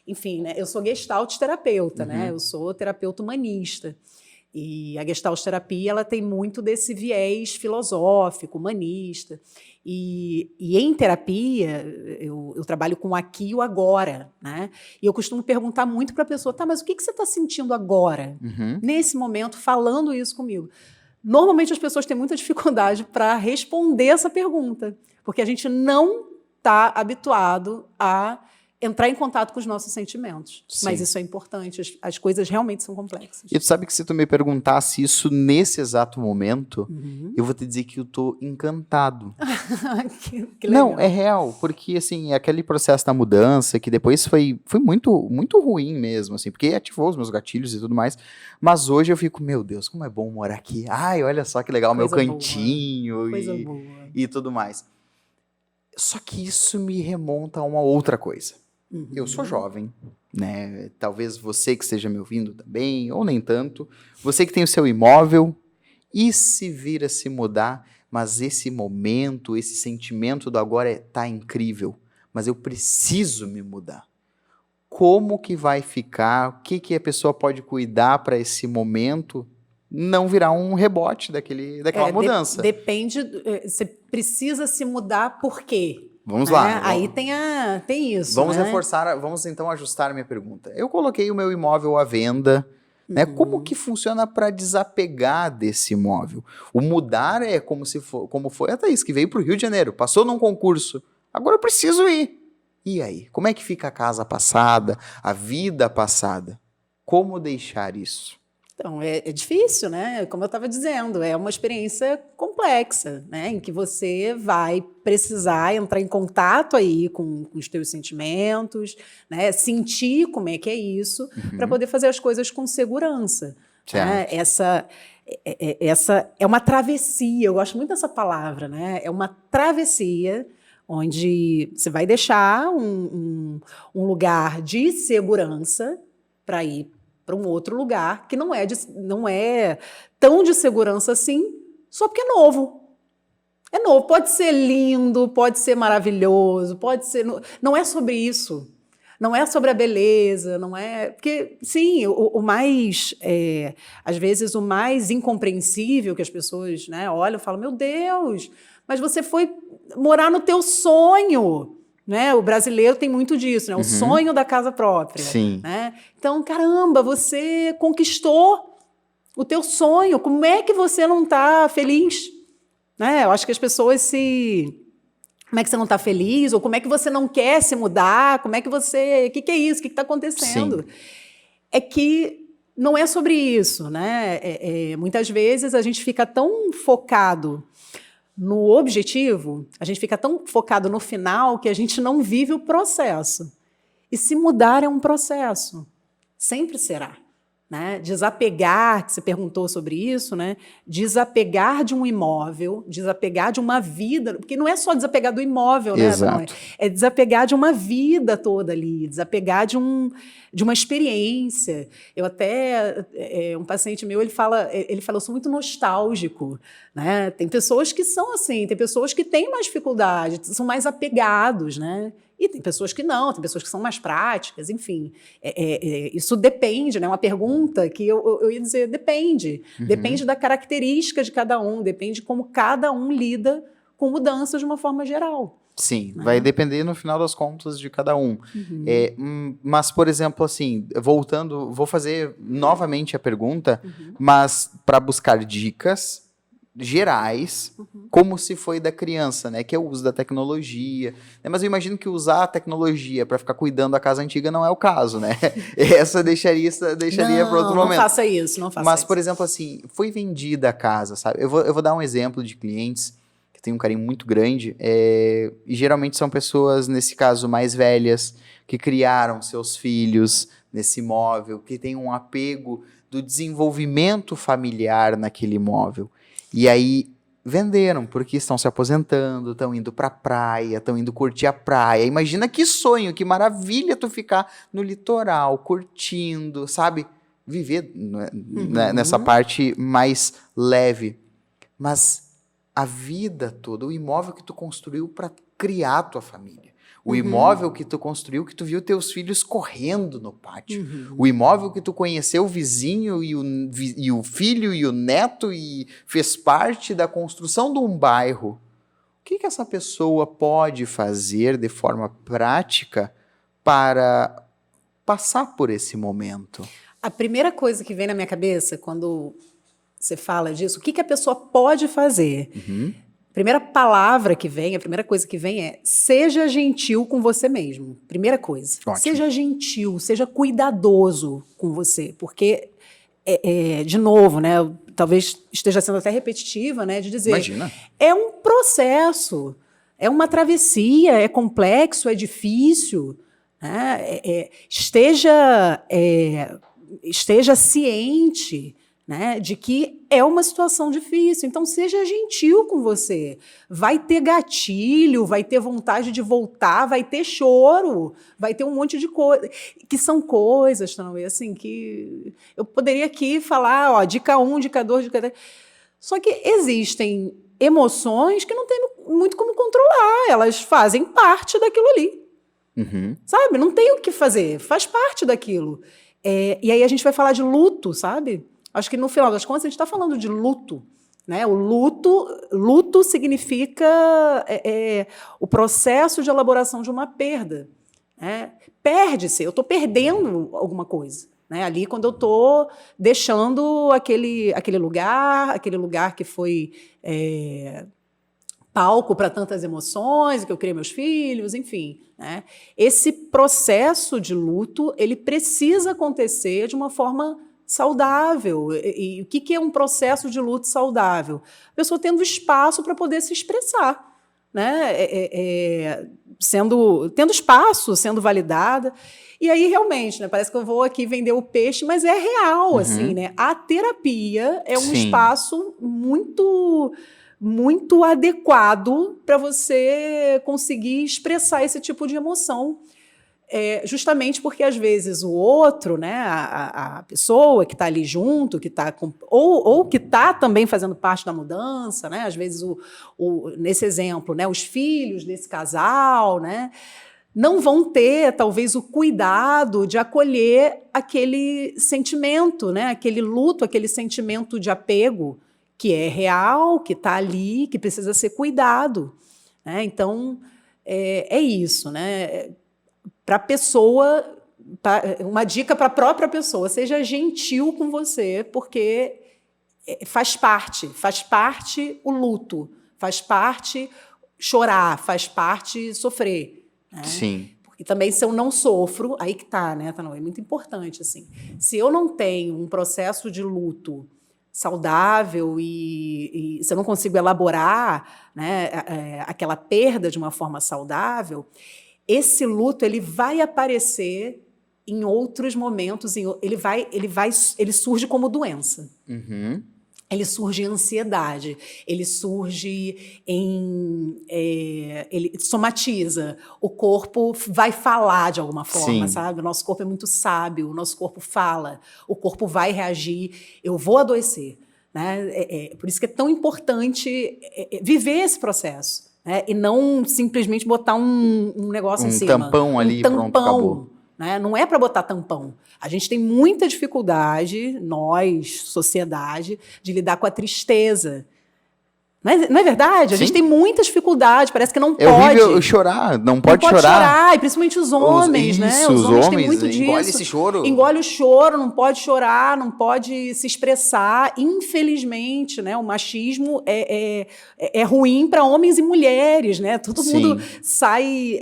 enfim, né, eu sou gestalt terapeuta, né, eu sou terapeuta humanista. E a gestalt terapia ela tem muito desse viés filosófico, humanista. E em terapia, eu trabalho com o aqui e o agora. Né? E eu costumo perguntar muito para a pessoa, tá, mas o que você está sentindo agora, nesse momento, falando isso comigo? Normalmente as pessoas têm muita dificuldade para responder essa pergunta, porque a gente não está habituado a entrar em contato com os nossos sentimentos. Sim. Mas isso é importante, as coisas realmente são complexas. E tu sabe que se tu me perguntasse isso nesse exato momento, eu vou te dizer que eu tô encantado. que legal. Não, é real, porque assim, aquele processo da mudança, que depois foi muito, muito ruim mesmo, assim, porque ativou os meus gatilhos e tudo mais, mas hoje eu fico, meu Deus, como é bom morar aqui. Ai, olha só que legal, Coisa meu cantinho boa. E tudo mais. Só que isso me remonta a uma outra coisa. Eu sou jovem, né? Talvez você que esteja me ouvindo também, ou nem tanto. Você que tem o seu imóvel, e se vir a se mudar, mas esse momento, esse sentimento do agora tá incrível, mas eu preciso me mudar. Como que vai ficar? O que a pessoa pode cuidar para esse momento não virar um rebote daquela mudança? Depende, você precisa se mudar por quê? Vamos lá. Aí tem isso. Vamos né? Vamos então ajustar a minha pergunta. Eu coloquei o meu imóvel à venda, né? Como que funciona para desapegar desse imóvel? O mudar é como foi a Thaís, que veio para o Rio de Janeiro, passou num concurso, agora eu preciso ir. E aí? Como é que fica a casa passada, a vida passada? Como deixar isso? Então, é difícil, né? Como eu estava dizendo, é uma experiência complexa, né? Em que você vai precisar entrar em contato aí com os teus sentimentos, né? Sentir como é que é isso, para poder fazer as coisas com segurança. Né? Essa é uma travessia, eu gosto muito dessa palavra, né? É uma travessia onde você vai deixar um lugar de segurança para ir para um outro lugar que não é tão de segurança assim, só porque é novo. É novo, pode ser lindo, pode ser maravilhoso, pode ser... Não é sobre isso. Não é sobre a beleza, não é... Porque, sim, o mais... às vezes, o mais incompreensível que as pessoas, né, olham e falam, meu Deus, mas você foi morar no teu sonho. Né? O brasileiro tem muito disso, né? O sonho da casa própria. Sim. Né? Então, caramba, você conquistou o teu sonho. Como é que você não está feliz? Né? Eu acho que as pessoas Como é que você não está feliz? Ou como é que você não quer se mudar? Como é que você... O que é isso? O que está acontecendo? Sim. É que não é sobre isso. Né? Muitas vezes a gente fica tão focado no objetivo, a gente fica tão focado no final que a gente não vive o processo. E se mudar é um processo. Sempre será. Né? Desapegar, que você perguntou sobre isso, né? Desapegar de um imóvel, desapegar de uma vida, porque não é só desapegar do imóvel, né? Exato. É desapegar de uma vida toda ali, desapegar de uma experiência. Eu até, um paciente meu, ele fala, eu sou muito nostálgico. Né? Tem pessoas que são assim, tem pessoas que têm mais dificuldade, são mais apegados, né? E tem pessoas que não, tem pessoas que são mais práticas, enfim. Isso depende, né? Uma pergunta que eu ia dizer, depende. Depende da característica de cada um, depende de como cada um lida com mudanças de uma forma geral. Sim, vai depender no final das contas de cada um. Mas, por exemplo, assim, voltando, vou fazer novamente a pergunta, mas para buscar dicas gerais, como se foi da criança, né? Que é o uso da tecnologia. Né? Mas eu imagino que usar a tecnologia para ficar cuidando da casa antiga não é o caso, né? Essa deixaria para outro momento. Não faça isso, não faça Mas, isso. por exemplo, assim, foi vendida a casa, sabe? Eu vou dar um exemplo de clientes que têm um carinho muito grande, e geralmente são pessoas, nesse caso, mais velhas, que criaram seus filhos, nesse imóvel, que tem um apego do desenvolvimento familiar naquele imóvel. E aí venderam, porque estão se aposentando, estão indo pra praia, estão indo curtir a praia. Imagina que sonho, que maravilha tu ficar no litoral, curtindo, sabe? Viver nessa parte mais leve. Mas a vida toda, o imóvel que tu construiu para criar a tua família. O imóvel que tu construiu, que tu viu teus filhos correndo no pátio. O imóvel que tu conheceu o vizinho e o filho e o neto e fez parte da construção de um bairro. O que essa pessoa pode fazer de forma prática para passar por esse momento? A primeira coisa que vem na minha cabeça quando você fala disso, o que a pessoa pode fazer? A primeira palavra que vem, a primeira coisa que vem é: seja gentil com você mesmo. Primeira coisa. Ótimo. Seja gentil, seja cuidadoso com você. Porque, de novo, né, talvez esteja sendo até repetitiva, né, de dizer... Imagina. É um processo, é uma travessia, é complexo, é difícil. Né? Esteja ciente, né, de que é uma situação difícil. Então, seja gentil com você. Vai ter gatilho, vai ter vontade de voltar, vai ter choro, vai ter um monte de coisa. Que são coisas, também, assim, que eu poderia aqui falar, ó, dica 1, dica 2, dica 3. Só que existem emoções que não tem muito como controlar. Elas fazem parte daquilo ali. Sabe? Não tem o que fazer. Faz parte daquilo. E aí a gente vai falar de luto, sabe? Acho que no final das contas a gente está falando de luto, né? O luto significa o processo de elaboração de uma perda. Né? Perde-se, eu estou perdendo alguma coisa. Né? Ali quando eu estou deixando aquele lugar que foi palco para tantas emoções, que eu criei meus filhos, enfim. Né? Esse processo de luto, ele precisa acontecer de uma forma saudável. E o que é um processo de luto saudável? A pessoa tendo espaço para poder se expressar, né? Tendo espaço, sendo validada. E aí, realmente, né, parece que eu vou aqui vender o peixe, mas é real, assim, né? A terapia é um espaço muito, muito adequado para você conseguir expressar esse tipo de emoção. Justamente porque, às vezes, o outro, né, a pessoa que está ali junto, que está ou que está também fazendo parte da mudança, né, às vezes, nesse exemplo, né, os filhos desse casal, né, não vão ter, talvez, o cuidado de acolher aquele sentimento, né, aquele luto, aquele sentimento de apego que é real, que está ali, que precisa ser cuidado. Né? Então, é isso, né? Para a pessoa, uma dica para a própria pessoa: seja gentil com você, porque faz parte o luto, faz parte chorar, faz parte sofrer. Né? Sim. Porque também, se eu não sofro, aí que está, né, Tanô? É muito importante, assim. Se eu não tenho um processo de luto saudável e se eu não consigo elaborar, né, aquela perda de uma forma saudável, esse luto ele vai aparecer em outros momentos, ele surge como doença. Ele surge em ansiedade, ele surge ele somatiza, o corpo vai falar de alguma forma, sabe? O nosso corpo é muito sábio, o nosso corpo fala, o corpo vai reagir, eu vou adoecer. Né? Por isso que é tão importante viver esse processo. Né? E não simplesmente botar um negócio em cima. Um tampão ali, pronto, acabou. Né? Não é para botar tampão. A gente tem muita dificuldade, nós, sociedade, de lidar com a tristeza. Não é verdade? A gente tem muita dificuldade, parece que não pode. É horrível chorar, não pode chorar. E principalmente os homens, né? Os homens têm muito disso. Engole esse choro. Engole o choro, não pode chorar, não pode se expressar. Infelizmente, né, o machismo é ruim para homens e mulheres, né? Todo mundo sai...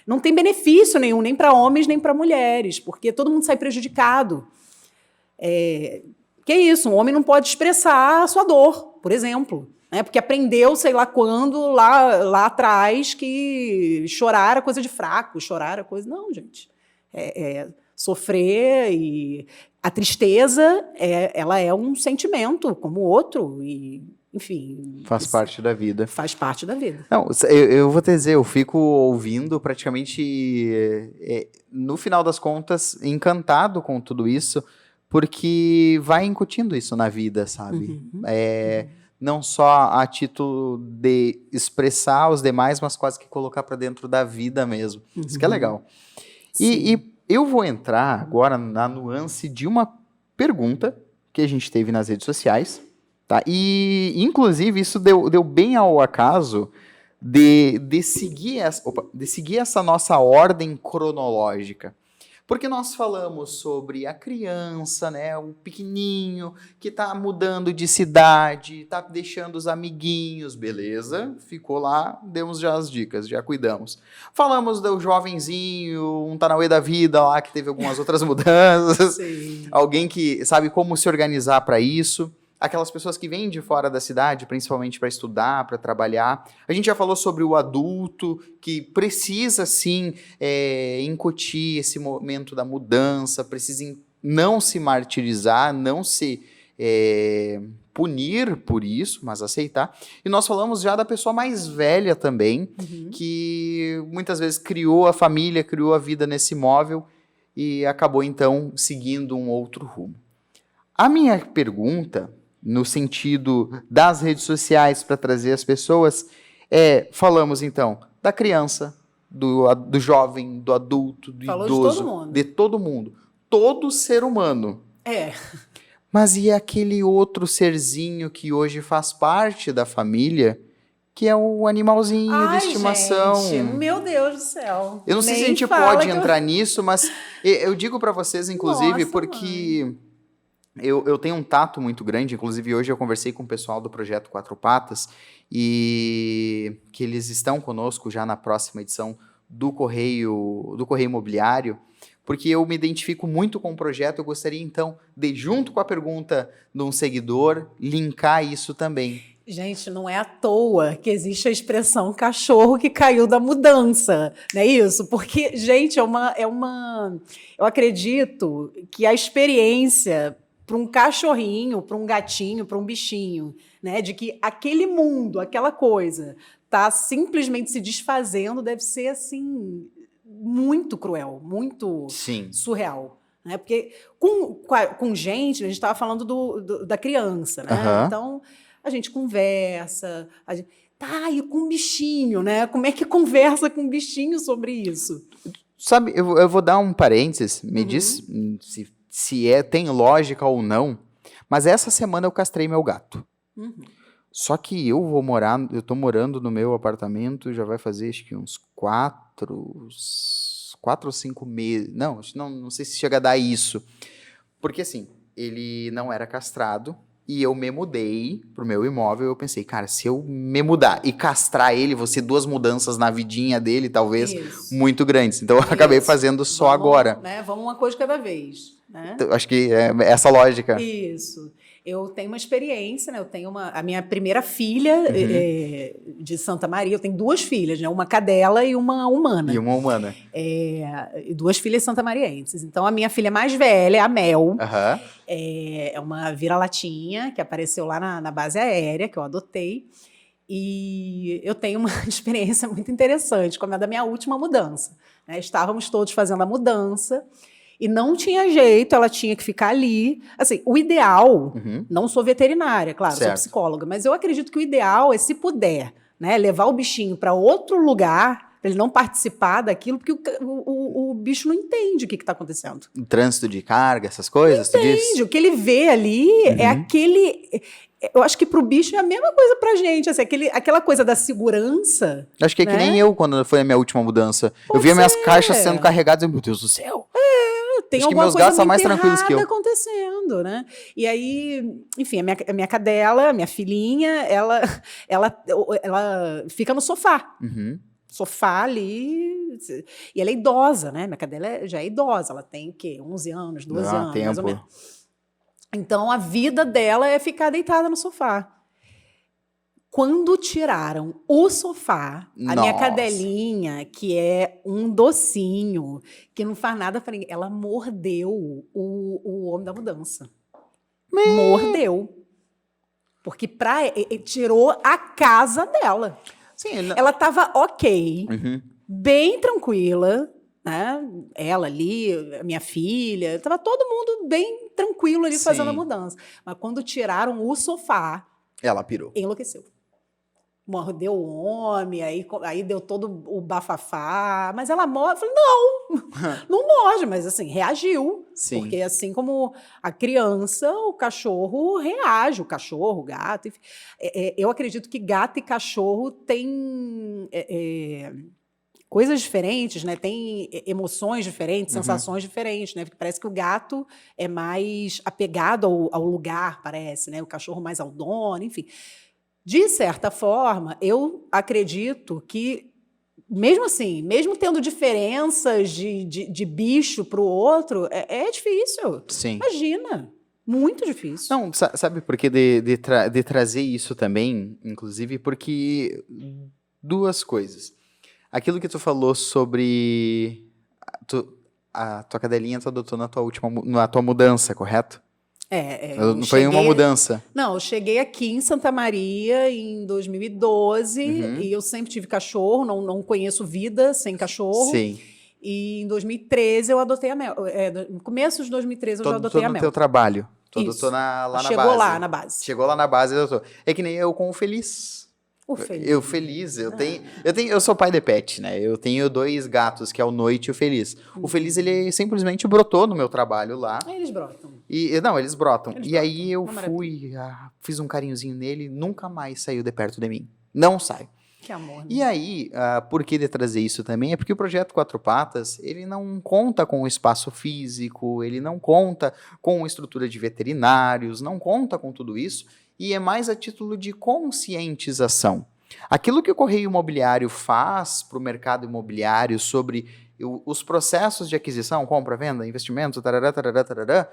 Não tem benefício nenhum, nem para homens, nem para mulheres, porque todo mundo sai prejudicado. Que é isso, um homem não pode expressar a sua dor, por exemplo, né? Porque aprendeu, sei lá quando, lá atrás, que chorar era coisa de fraco, chorar era coisa... Não, gente. Sofrer e a tristeza, ela é um sentimento como outro e, enfim... Faz parte da vida. Faz parte da vida. Não, eu vou te dizer, eu fico ouvindo praticamente, no final das contas, encantado com tudo isso, porque vai incutindo isso na vida, sabe? Não só a título de expressar aos demais, mas quase que colocar para dentro da vida mesmo. Isso que é legal. E eu vou entrar agora na nuance de uma pergunta que a gente teve nas redes sociais, tá? E, inclusive, isso deu bem ao acaso de seguir essa nossa ordem cronológica. Porque nós falamos sobre a criança, né, o pequenininho, que está mudando de cidade, está deixando os amiguinhos, beleza? Ficou lá, demos já as dicas, já cuidamos. Falamos do jovenzinho, um Tanauê da vida lá, que teve algumas outras mudanças. Sim. Alguém que sabe como se organizar para isso. Aquelas pessoas que vêm de fora da cidade, principalmente para estudar, para trabalhar. A gente já falou sobre o adulto, que precisa, sim, incutir esse momento da mudança, precisa não se martirizar, não se punir por isso, mas aceitar. E nós falamos já da pessoa mais velha também, que muitas vezes criou a família, criou a vida nesse móvel e acabou, então, seguindo um outro rumo. A minha pergunta, no sentido das redes sociais para trazer as pessoas, falamos então da criança, do jovem, do adulto, do idoso, de todo mundo. Todo ser humano. Mas e aquele outro serzinho que hoje faz parte da família, que é o animalzinho de estimação? Gente, meu Deus do céu. Eu não sei se a gente pode entrar nisso, mas eu digo para vocês, inclusive, porque... Eu tenho um tato muito grande, inclusive hoje eu conversei com o pessoal do Projeto Quatro Patas e que eles estão conosco já na próxima edição do Correio Imobiliário, porque eu me identifico muito com o projeto, eu gostaria então de, junto com a pergunta de um seguidor, linkar isso também. Gente, não é à toa que existe a expressão cachorro que caiu da mudança, não é isso? Porque, gente, eu acredito que a experiência para um cachorrinho, para um gatinho, para um bichinho, né, de que aquele mundo, aquela coisa, está simplesmente se desfazendo, deve ser, assim, muito cruel, muito surreal. Né? Porque com gente, a gente estava falando da criança, né? Então, a gente conversa, e com um bichinho, né? Como é que conversa com um bichinho sobre isso? Sabe, eu vou dar um parênteses, me diz se tem lógica ou não, mas essa semana eu castrei meu gato. Só que eu tô morando no meu apartamento, já vai fazer acho que uns 4 ou 5 meses, não sei se chega a dar isso, porque assim, ele não era castrado, e eu me mudei pro meu imóvel, eu pensei, cara, se eu me mudar e castrar ele, vou ser 2 mudanças na vidinha dele, talvez, muito grandes. Então eu acabei fazendo só agora. Né? Vamos uma coisa de cada vez. Né? Acho que é essa lógica. Isso. Eu tenho uma experiência, né? Eu tenho a minha primeira filha de Santa Maria, eu tenho 2 filhas, né? Uma cadela e uma humana. E uma humana. 2 filhas santamarienses. Então, a minha filha mais velha, a Mel, é uma vira-latinha que apareceu lá na base aérea, que eu adotei. E eu tenho uma experiência muito interessante, como a da minha última mudança. Né? Estávamos todos fazendo a mudança, e não tinha jeito, ela tinha que ficar ali. Assim, o ideal, não sou veterinária, claro, sou psicóloga, mas eu acredito que o ideal é, se puder, né, levar o bichinho para outro lugar, para ele não participar daquilo, porque o bicho não entende o que está acontecendo. O trânsito de carga, essas coisas? Não entende, o que ele vê ali é aquele... Eu acho que para o bicho é a mesma coisa para a gente, assim, aquela coisa da segurança. Acho que é, né? Que nem eu, quando foi a minha última mudança. Eu via minhas caixas sendo carregadas e, meu Deus do céu. Tem acho alguma que meus coisa gatos são mais tranquilos que eu. acontecendo, né? E aí, enfim, a minha cadela, minha filhinha, ela fica no sofá. Sofá ali. E ela é idosa, né? Minha cadela já é idosa, ela tem o quê? 11 anos, 12 anos, tempo. Mais ou menos. Então, a vida dela é ficar deitada no sofá. Quando tiraram o sofá, a minha Nossa. cadelinha, que é um docinho, que não faz nada pra ninguém, ela mordeu o homem da mudança. Mordeu. Porque tirou a casa dela. Sim, não... Ela estava ok, Uhum. bem tranquila, né? Ela ali, a minha filha, estava todo mundo bem tranquilo ali fazendo a Sim. mudança. Mas quando tiraram o sofá, Ela pirou. enlouqueceu. Mordeu o homem, aí deu todo o bafafá. Mas ela morde. Eu falei, não morde, mas assim, reagiu. Sim. Porque assim como a criança, o cachorro reage, o cachorro, o gato, enfim. Eu acredito que gato e cachorro têm coisas diferentes, né? Tem emoções diferentes, sensações diferentes, né? Porque parece que o gato é mais apegado ao lugar, parece, né? O cachorro mais ao dono, enfim. De certa forma, eu acredito que, mesmo assim, mesmo tendo diferenças de bicho para o outro, é difícil. Sim. Imagina. Muito difícil. Não, sabe por que de trazer isso também, inclusive? Porque duas coisas. Aquilo que tu falou sobre a tua cadelinha tu adotou na tua mudança, correto? Não foi uma mudança. Não, eu cheguei aqui em Santa Maria em 2012 e eu sempre tive cachorro, não conheço vida sem cachorro. Sim. E em 2013 eu adotei a Mel. No começo de 2013 eu já adotei a Mel. No teu trabalho. Tu adotou lá na base. Chegou lá na base. Chegou lá na base e adotou. É que nem eu com o Feliz. Eu feliz, eu sou pai de pet, né? Eu tenho 2 gatos, que é o Noite e o Feliz. O Feliz, ele simplesmente brotou no meu trabalho lá. Eles brotam. Eles brotam. Aí eu fiz um carinhozinho nele, nunca mais saiu de perto de mim. Não sai. Que amor, né? E aí, por que de trazer isso também? É porque o Projeto Quatro Patas, ele não conta com espaço físico, ele não conta com estrutura de veterinários, não conta com tudo isso, e é mais a título de conscientização. Aquilo que o Correio Imobiliário faz para o mercado imobiliário sobre os processos de aquisição, compra, venda, investimento, tarará, tarará, tarará,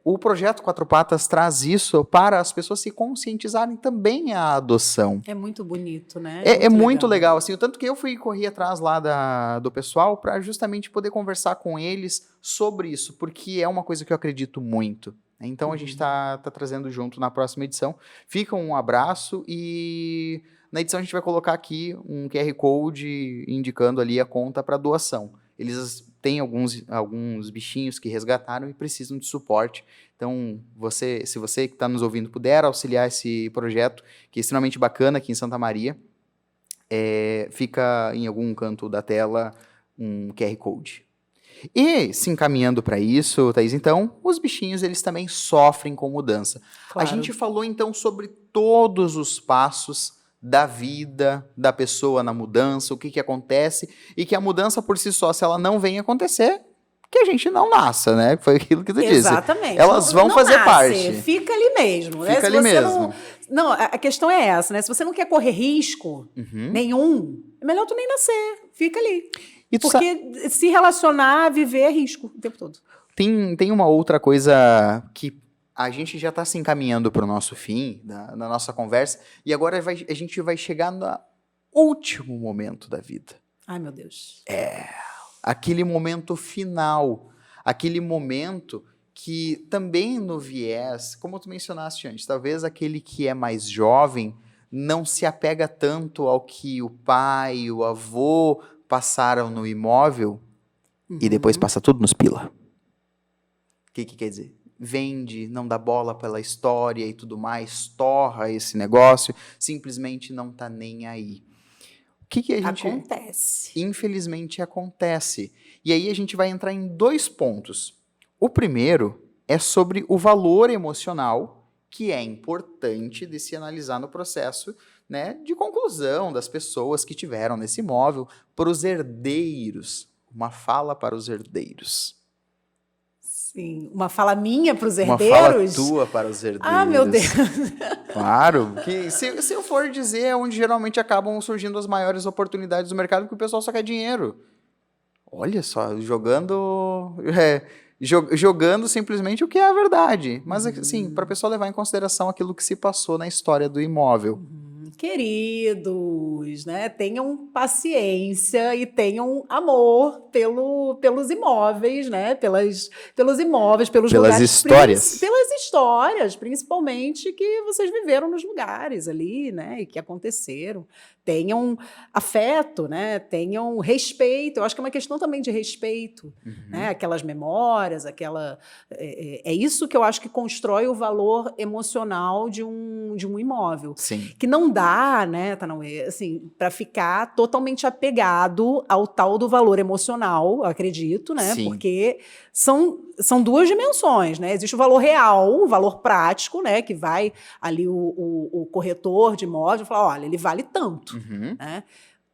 o Projeto Quatro Patas traz isso para as pessoas se conscientizarem também à adoção. É muito bonito, né? É muito legal, assim, o tanto que eu corri atrás lá do pessoal para justamente poder conversar com eles sobre isso, porque é uma coisa que eu acredito muito. Então a gente tá trazendo junto na próxima edição. Fica um abraço e na edição a gente vai colocar aqui um QR Code indicando ali a conta para doação. Eles têm alguns bichinhos que resgataram e precisam de suporte. Então, se você que está nos ouvindo puder auxiliar esse projeto, que é extremamente bacana aqui em Santa Maria, fica em algum canto da tela um QR Code. E, se encaminhando para isso, Thaís, então, os bichinhos, eles também sofrem com mudança. Claro. A gente falou, então, sobre todos os passos da vida da pessoa na mudança, o que acontece, e que a mudança por si só, se ela não vem acontecer, que a gente não nasça, né? Foi aquilo que tu disse. Exatamente. Elas vão fazer parte. Fica ali mesmo. Fica ali mesmo. Não, a questão é essa, né? Se você não quer correr risco nenhum, é melhor tu nem nascer. Fica ali. Porque se relacionar, viver é risco o tempo todo. Tem uma outra coisa que a gente já está se encaminhando para o nosso fim, na nossa conversa, e agora a gente vai chegar no último momento da vida. Ai, meu Deus. Aquele momento final, aquele momento que também no viés, como tu mencionaste antes, talvez aquele que é mais jovem não se apega tanto ao que o pai, o avô passaram no imóvel e depois passa tudo nos pila. O que quer dizer? Vende, não dá bola pela história e tudo mais, torra esse negócio, simplesmente não tá nem aí. O que a gente... Acontece. Infelizmente acontece. E aí a gente vai entrar em 2 pontos. O primeiro é sobre o valor emocional, que é importante de se analisar no processo, né, de conclusão das pessoas que tiveram nesse imóvel, para os herdeiros. Uma fala para os herdeiros. Sim, uma fala minha para os herdeiros? Uma fala tua para os herdeiros. Ah, meu Deus. Claro, que se eu for dizer, é onde geralmente acabam surgindo as maiores oportunidades do mercado, porque o pessoal só quer dinheiro. Olha só, jogando simplesmente o que é a verdade. Mas, assim, para a pessoa levar em consideração aquilo que se passou na história do imóvel. Queridos, né? Tenham paciência e tenham amor pelos imóveis, né? Pelos imóveis, pelos Pelas lugares. histórias. Pelas histórias, principalmente, que vocês viveram nos lugares ali, né? E que aconteceram. Tenham afeto, né? Tenham respeito. Eu acho que é uma questão também de respeito, né? Aquelas memórias, é isso que eu acho que constrói o valor emocional de um imóvel. Sim. Que não dá, né, Tanauê, assim, para ficar totalmente apegado ao tal do valor emocional, eu acredito, né? Sim. Porque são duas dimensões, né? Existe o valor real, o valor prático, né? Que vai ali o corretor de imóvel e fala, olha, ele vale tanto, né?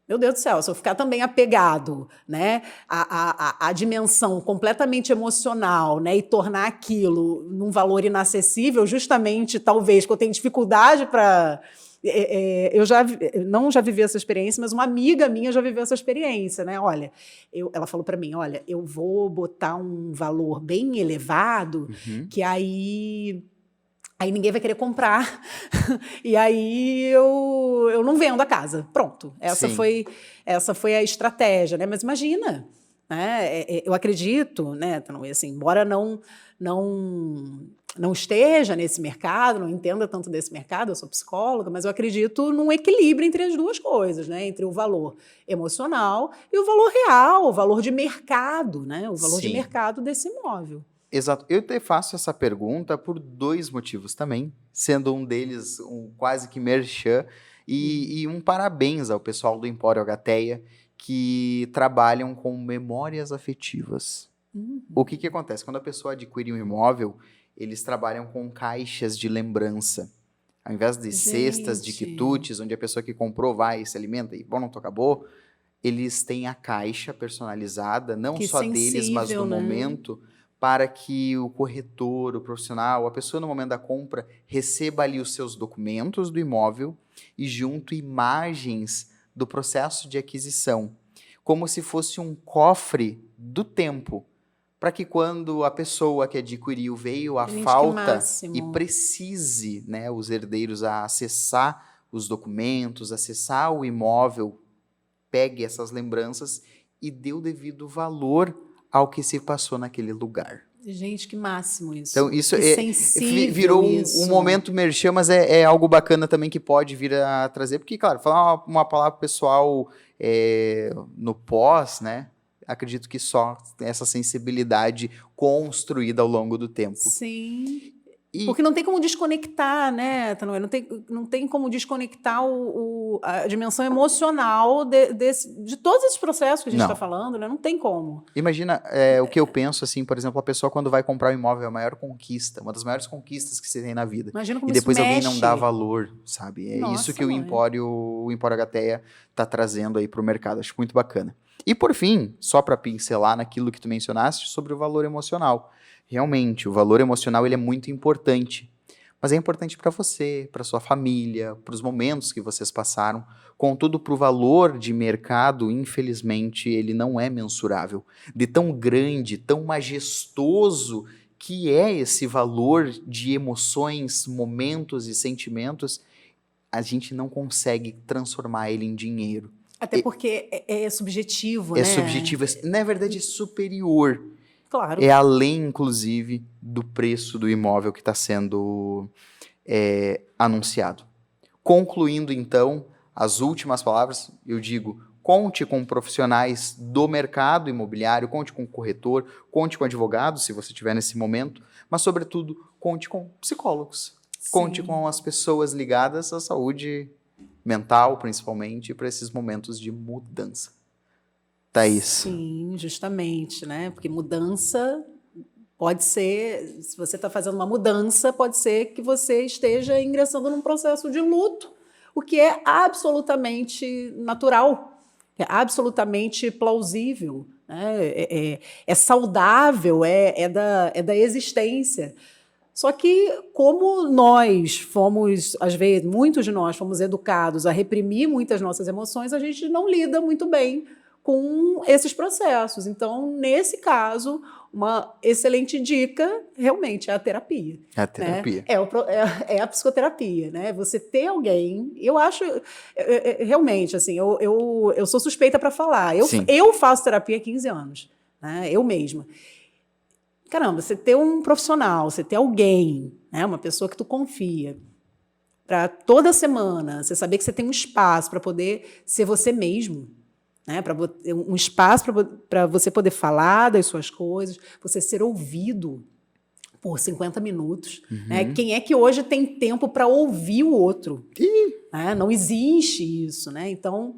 Meu Deus do céu, se eu ficar também apegado, né, à dimensão completamente emocional, né, e tornar aquilo num valor inacessível, justamente, talvez, que eu tenho dificuldade para... eu não já vivi essa experiência, mas uma amiga minha já viveu essa experiência, né? Olha, ela falou para mim, olha, eu vou botar um valor bem elevado, que aí ninguém vai querer comprar, e aí eu não vendo a casa. Pronto, essa foi a estratégia, né? Mas imagina, né? Eu acredito, né, assim, embora não esteja nesse mercado, não entenda tanto desse mercado, eu sou psicóloga, mas eu acredito num equilíbrio entre as duas coisas, né? Entre o valor emocional e o valor real, o valor de mercado, né? O valor de mercado desse imóvel. Exato. Eu te faço essa pergunta por dois motivos também, sendo um deles quase que merchan, e um parabéns ao pessoal do Empório Agateia, que trabalham com memórias afetivas. O que acontece? Quando a pessoa adquire um imóvel, eles trabalham com caixas de lembrança. Ao invés de cestas de quitutes, onde a pessoa que comprou vai e se alimenta e, pronto, acabou, eles têm a caixa personalizada, não Que só sensível, deles, mas do momento, para que o corretor, o profissional, a pessoa no momento da compra, receba ali os seus documentos do imóvel e junto imagens do processo de aquisição, como se fosse um cofre do tempo, para que quando a pessoa que adquiriu veio a falta e precise, né, os herdeiros a acessar os documentos, acessar o imóvel, pegue essas lembranças e dê o devido valor ao que se passou naquele lugar. Gente, que máximo isso. Então, isso virou um momento merchan, mas é algo bacana também que pode vir a trazer, porque, claro, falar uma palavra pessoal no pós, né? Acredito que só essa sensibilidade construída ao longo do tempo. Sim. Porque não tem como desconectar, né, Tanauê? Não tem como desconectar a dimensão emocional de todos esses processos que a gente está falando, né? Não tem como. Imagina o que eu penso, assim, por exemplo, a pessoa quando vai comprar um imóvel é a maior conquista, uma das maiores conquistas que você tem na vida. Imagina como e depois isso alguém mexe. não dá valor, sabe? Isso que o Empório Agateia está trazendo aí para o mercado. Acho muito bacana. E por fim, só para pincelar naquilo que tu mencionaste sobre o valor emocional. Realmente, o valor emocional ele é muito importante, mas é importante para você, para sua família, para os momentos que vocês passaram. Contudo, para o valor de mercado, infelizmente, ele não é mensurável. De tão grande, tão majestoso que é esse valor de emoções, momentos e sentimentos, a gente não consegue transformar ele em dinheiro. Até porque é subjetivo, né? É subjetivo, na verdade é superior. Claro. É além, inclusive, do preço do imóvel que está sendo anunciado. Concluindo, então, as últimas palavras, eu digo, conte com profissionais do mercado imobiliário, conte com corretor, conte com advogado, se você tiver nesse momento, mas, sobretudo, conte com psicólogos. Sim. Conte com as pessoas ligadas à saúde mental, principalmente, para esses momentos de mudança. Thaís. Sim, justamente, né? Porque mudança pode ser, se você está fazendo uma mudança, pode ser que você esteja ingressando num processo de luto, o que é absolutamente natural, é absolutamente plausível, né? É saudável, é da existência. Só que, como nós fomos, às vezes, muitos de nós fomos educados a reprimir muitas nossas emoções, a gente não lida muito bem com esses processos. Então, nesse caso, uma excelente dica realmente é a terapia. A terapia. Né? É a psicoterapia, né? Você ter alguém, eu acho, realmente, assim, eu sou suspeita para falar. Eu faço terapia há 15 anos, né? Eu mesma. Caramba, você ter um profissional, você ter alguém, né? Uma pessoa que tu confia, para toda semana, você saber que você tem um espaço para poder ser você mesmo, né? Para um espaço para você poder falar das suas coisas, você ser ouvido por 50 minutos. Né? Quem é que hoje tem tempo para ouvir o outro? Né? Não existe isso. Né? Então,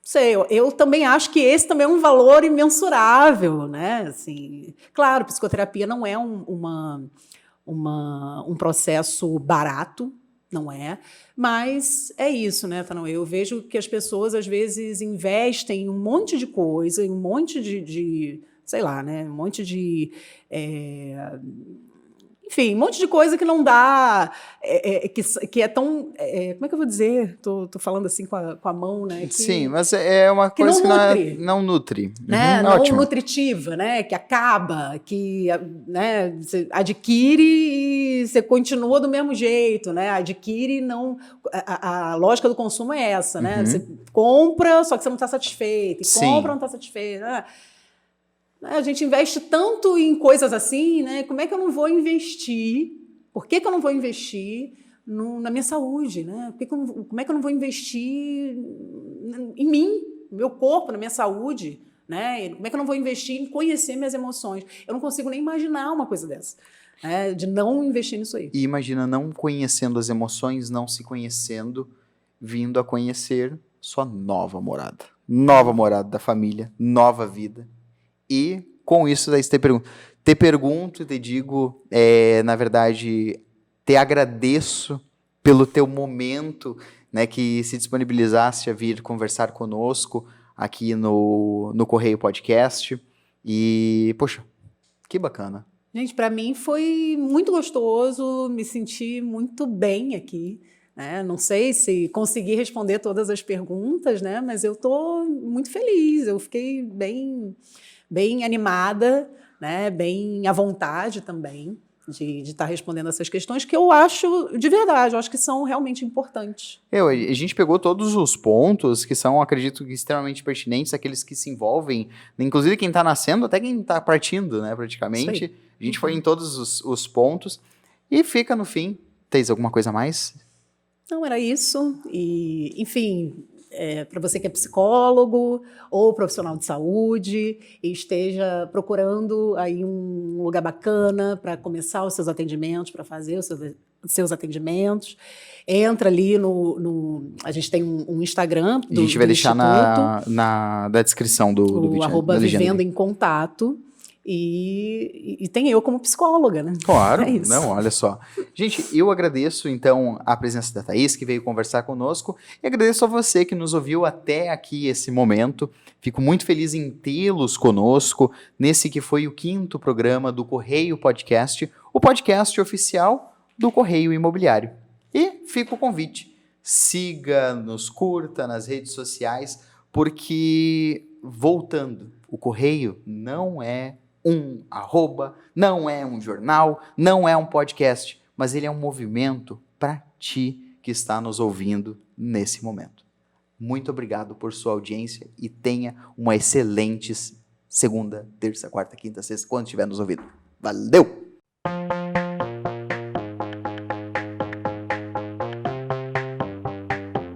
sei, eu também acho que esse também é um valor imensurável. Né? Assim, claro, psicoterapia não é um processo barato, não é, mas é isso, né, Tanão? Eu vejo que as pessoas, às vezes, investem em um monte de coisa, em um monte de sei lá, né, um monte de... enfim, um monte de coisa que não dá, que é tão... como é que eu vou dizer? Tô falando assim com a mão, né? Sim, mas é uma coisa que não nutre. Né? Não nutritiva, né? Que acaba, que, né, você adquire e você continua do mesmo jeito, né? Adquire não... A lógica do consumo é essa, né? Você compra, só que você não está satisfeito. E compra, não está satisfeito. Né? A gente investe tanto em coisas assim, né? Como é que eu não vou investir? Por que eu não vou investir na minha saúde? Né? Como é que eu não vou investir em mim, no meu corpo, na minha saúde? Né? Como é que eu não vou investir em conhecer minhas emoções? Eu não consigo nem imaginar uma coisa dessa, né? De não investir nisso aí. E imagina não conhecendo as emoções, não se conhecendo, vindo a conhecer sua nova morada da família, nova vida. E com isso, daí você te pergunto e te digo, na verdade, te agradeço pelo teu momento, né, que se disponibilizaste a vir conversar conosco aqui no Correio Podcast. E, poxa, que bacana. Gente, para mim foi muito gostoso, me senti muito bem aqui. Né? Não sei se consegui responder todas as perguntas, né? Mas eu estou muito feliz, eu fiquei bem animada, né? Bem à vontade também de estar respondendo essas questões que eu acho, de verdade, eu acho que são realmente importantes. A gente pegou todos os pontos que são, acredito, extremamente pertinentes, aqueles que se envolvem, inclusive quem está nascendo, até quem está partindo, né, praticamente. A gente foi em todos os pontos e fica no fim. Tens alguma coisa a mais? Não, era isso. E, enfim... para você que é psicólogo ou profissional de saúde e esteja procurando aí um lugar bacana para começar os seus atendimentos, para fazer os seus atendimentos, entra ali a gente tem um Instagram do Instituto. A gente vai deixar na descrição do vídeo. @ Vivendo em Contato. E tem eu como psicóloga, né? Claro, não, olha só. Gente, eu agradeço, então, a presença da Thaís, que veio conversar conosco, e agradeço a você que nos ouviu até aqui esse momento. Fico muito feliz em tê-los conosco nesse que foi o 5º programa do Correio Podcast, o podcast oficial do Correio Imobiliário. E fica o convite. Siga, nos curta nas redes sociais, porque, voltando, o Correio não é um @, não é um jornal, não é um podcast, mas ele é um movimento para ti que está nos ouvindo nesse momento. Muito obrigado por sua audiência e tenha uma excelente segunda, terça, quarta, quinta, sexta, quando estiver nos ouvindo. Valeu!